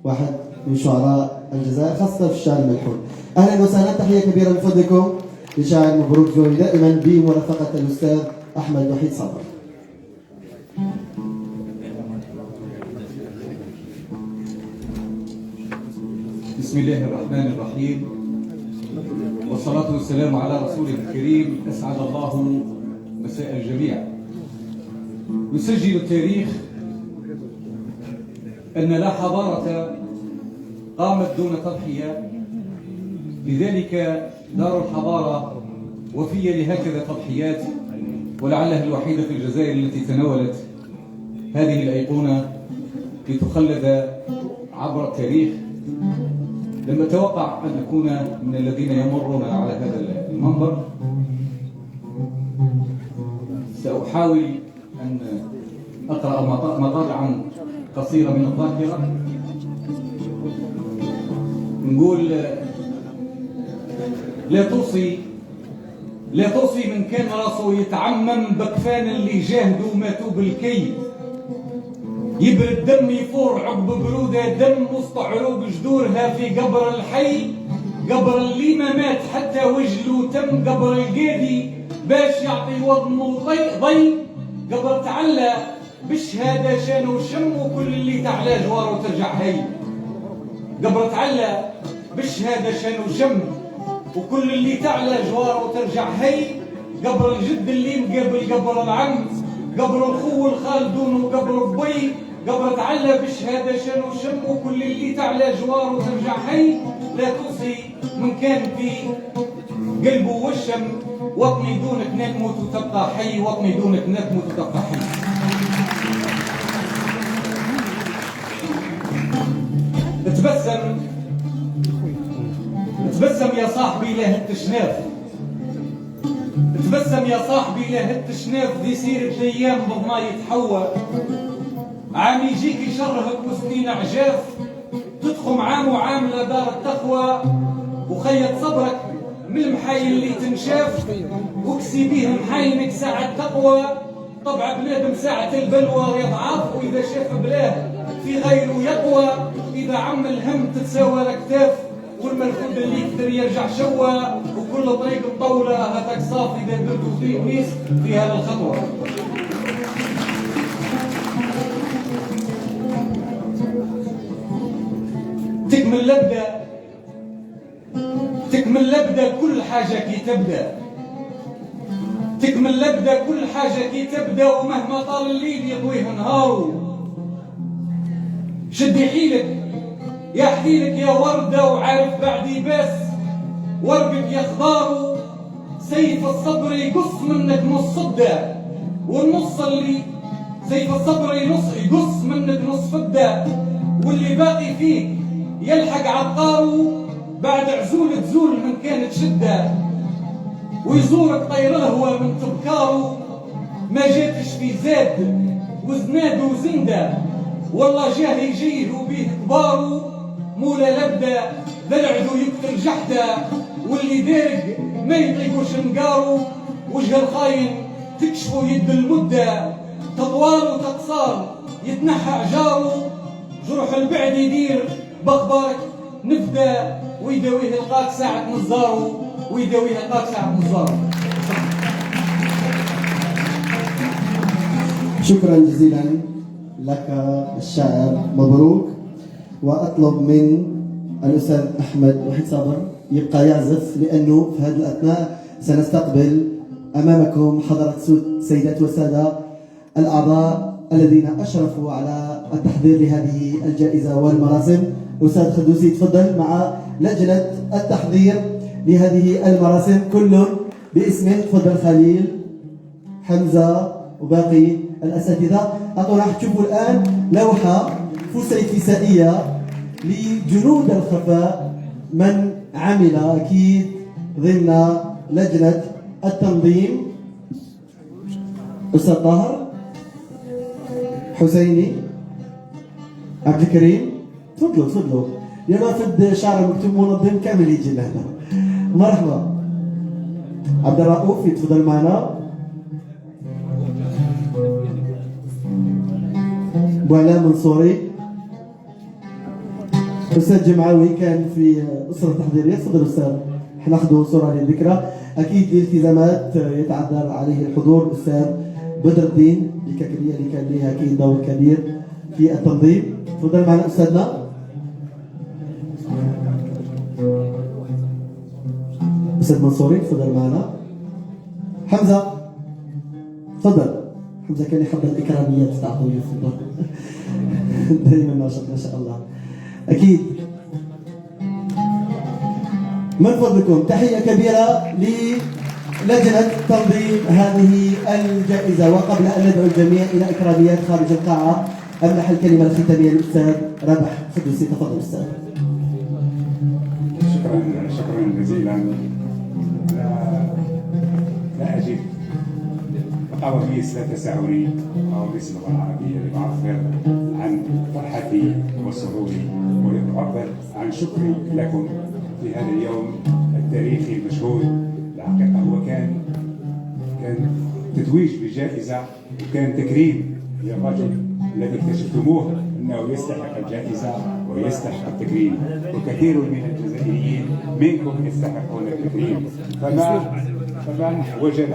واحد من شعراء الجزائر خاصة في الشعر الملحون. أهلا وسهلا، تحية كبيرة من فضلكم لشاعر مبروك زوي دائما بمرافقة الأستاذ أحمد وحيد صبر. بسم الله الرحمن الرحيم، والصلاة والسلام على رسوله الكريم. أسعد الله مساء الجميع. يسجل التاريخ أن لا حضارة قامت دون تضحية، لذلك دار الحضارة وفية لهكذا تضحيات، ولعلها الوحيدة في الجزائر التي تناولت هذه الأيقونة لتخلد عبر التاريخ. لم أتوقع أن أكون من الذين يمرون على هذا المنبر. سأحاول أن أقرأ مقاطعا قصيرة من الذاكرة. نقول لا توصي من كان راسه يتعمم بكفان اللي جاهدوا ماتوا بالكيد. يبرد دم يفور عقب برودة دم وسط عروق جذورها في قبر الحي. قبر اللي ما مات حتى وجله تم. قبر القاضي باش يعطي وضنه ضي. قبر تعلى بالشهادة شانه شم وكل اللي تعلى جواره ترجع هي. قبر تعلى بالشهادة شانه شم وكل اللي تعلى جواره ترجع هي. قبر الجد اللي مقابل قبر العم. قبر الخو الخالدون وقبر البي. قبر تعلى بالشهادة شانه شم وكل اللي تعلى جواره ترجع هي. لا توصي من كان في قلبه والشم. وطني دونك نموت وتبقى حي. وطني دونك نموت وتبقى حي. تبسم يا صاحبي لا هالتشناف. تبسم يا صاحبي لا هالتشناف. دي سيرة الايام بضنا يتحوى. عام يجيك يشرهك وسنين عجاف. تدخم عام وعام لدار التقوى. وخيط صبرك من المحايل اللي تنشاف. واكسي بيه محاينك ساعة تقوى. طبع بنادم ساعة البلوى يضعف. وإذا شاف بلاه في غيره يقوى. إذا عم الهم تتساوى الأكتاف. والمرفوض اللي يقدر يرجع شوى. وكل طريق مطولة هاتك صافي إذا درتو في قميص في هذا الخطوة. تكمل لبدة كل حاجة كي تبدأ. تكمل لبدة كل حاجة كي تبدأ. ومهما طال الليل يطويه نهاره. شدي حيلك يا حيلك يا وردة. وعارف بعدي بس ورقك يا خضاره. سيف الصبر يقص منك نص الداء. والنص اللي سيف الصبر يقص منك نص فدة. واللي باقي فيك يلحق عطاره. بعد عزول تزول من كانت شدة. ويزورك طير الهوى من تبكاره. ما جاتش في زاد وزناد وزندة. والله جاه يجيه وبيه كباره. مولا لبدة ذا العدو يقتل جحده. واللي دارق ما يطيقوش نقاره. وجه الخاين تكشفوا يد المدة. تطوال وتقصار يتنحى عجاره. جروح البعد يدير بخبارك نفدى. ويداويه القاك ساعة نزاره. ويداويه القاك ساعة نزاره. شكرا جزيلا لك الشاعر مبروك. وأطلب من الأستاذ أحمد وحيد صابر يبقى يعزف، لأنه في هذه الأثناء سنستقبل أمامكم حضرة السيدات والسادة الأعضاء الذين أشرفوا على التحضير لهذه الجائزة والمراسم. أستاذ خدوسي تفضل مع لجنة التحضير لهذه المراسم كل باسمه. تفضل خليل، حمزة وباقي الأساتذة. راح تشوفوا الآن لوحة فسيفسائية لجنود الخفاء من عمل أكيد ضمن لجنة التنظيم. أستاذ طاهر، حسيني، عبد الكريم، تفضلوا يا رافد شعر مكتوب منظم كامل يجي لهنا. مرحبا. عبد الرؤوف يتفضل معنا. بوعلا منصوري. أستاذ جمعاوي كان في أسرة تحضيرية. تفضل أستاذ، حناخذوا صورة للذكرى. أكيد الالتزامات يتعذر عليه الحضور. أستاذ بدر الدين الكاكرية اللي كان لها أكيد دور كبير في التنظيم. تفضل معنا أستاذنا. أستاذ منصوري تفضل معنا. حمزة تفضل. حمزة كان يحضر الإكراميات تاع الضيوف. دائما ناشط ما شاء الله. أكيد من فضلكم تحية كبيرة للجنة تنظيم هذه الجائزة. وقبل أن ندعو الجميع إلى إكراميات خارج القاعة، أمنح الكلمة الختامية للأستاذ رابح خدوسي. تفضل أستاذ. شكرا جزيلا. لا أجد قواميس لا تسعني قواميس اللغة العربية لأعبر عن فرحتي وسروري ولأعبر عن شكري لكم في هذا اليوم التاريخي المشهود. الحقيقة هو كان تتويج بجائزة وكان تكريم للرجل الذي اكتشفتموه أنه يستحق الجائزة ويستحق التكريم، وكثير من الجزائريين منكم يستحقون التكريم. فمن وجد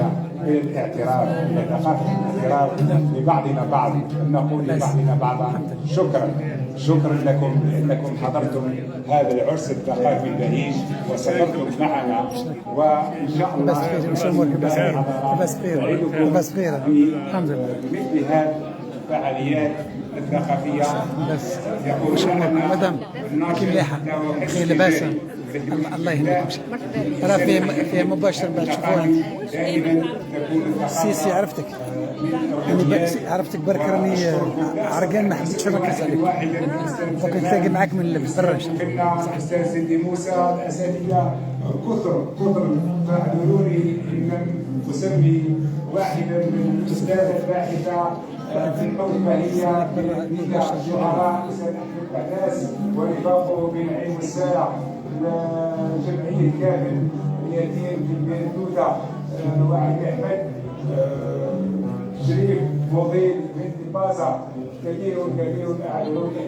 إلى الاعتراف، إلى ثقافة الاعتراف لبعضنا بعض، أن نقول لبعضنا بعضا شكرا لكم لأنكم حضرتم هذا العرس الثقافي البهيج وسافرتم معنا، وإن شاء الله بمثل هذه الفعاليات الثقافية. مدام كي مليحة كي لباسة. الله يهنيكم. راه فيه مباشر باش تشوفوها. سي عرفتك يعني عرفتك برك راني عرقان ما حبيتش نركز عليك. دوك نتلاقى معاك من اللبس برا. كنا أستاذ سيدي موسى الأساتذة كثر فاعذروني إن أسمي واحدا من الأستاذ الباحثة في الحكمة هي من الشعراء أستاذ أحمد بعداس ورفاقه بن عين الساعة، جمعية كامل اليتيم في البندودة وعلي أحمد، شريف فضيل بن بازا. كثير أعذروني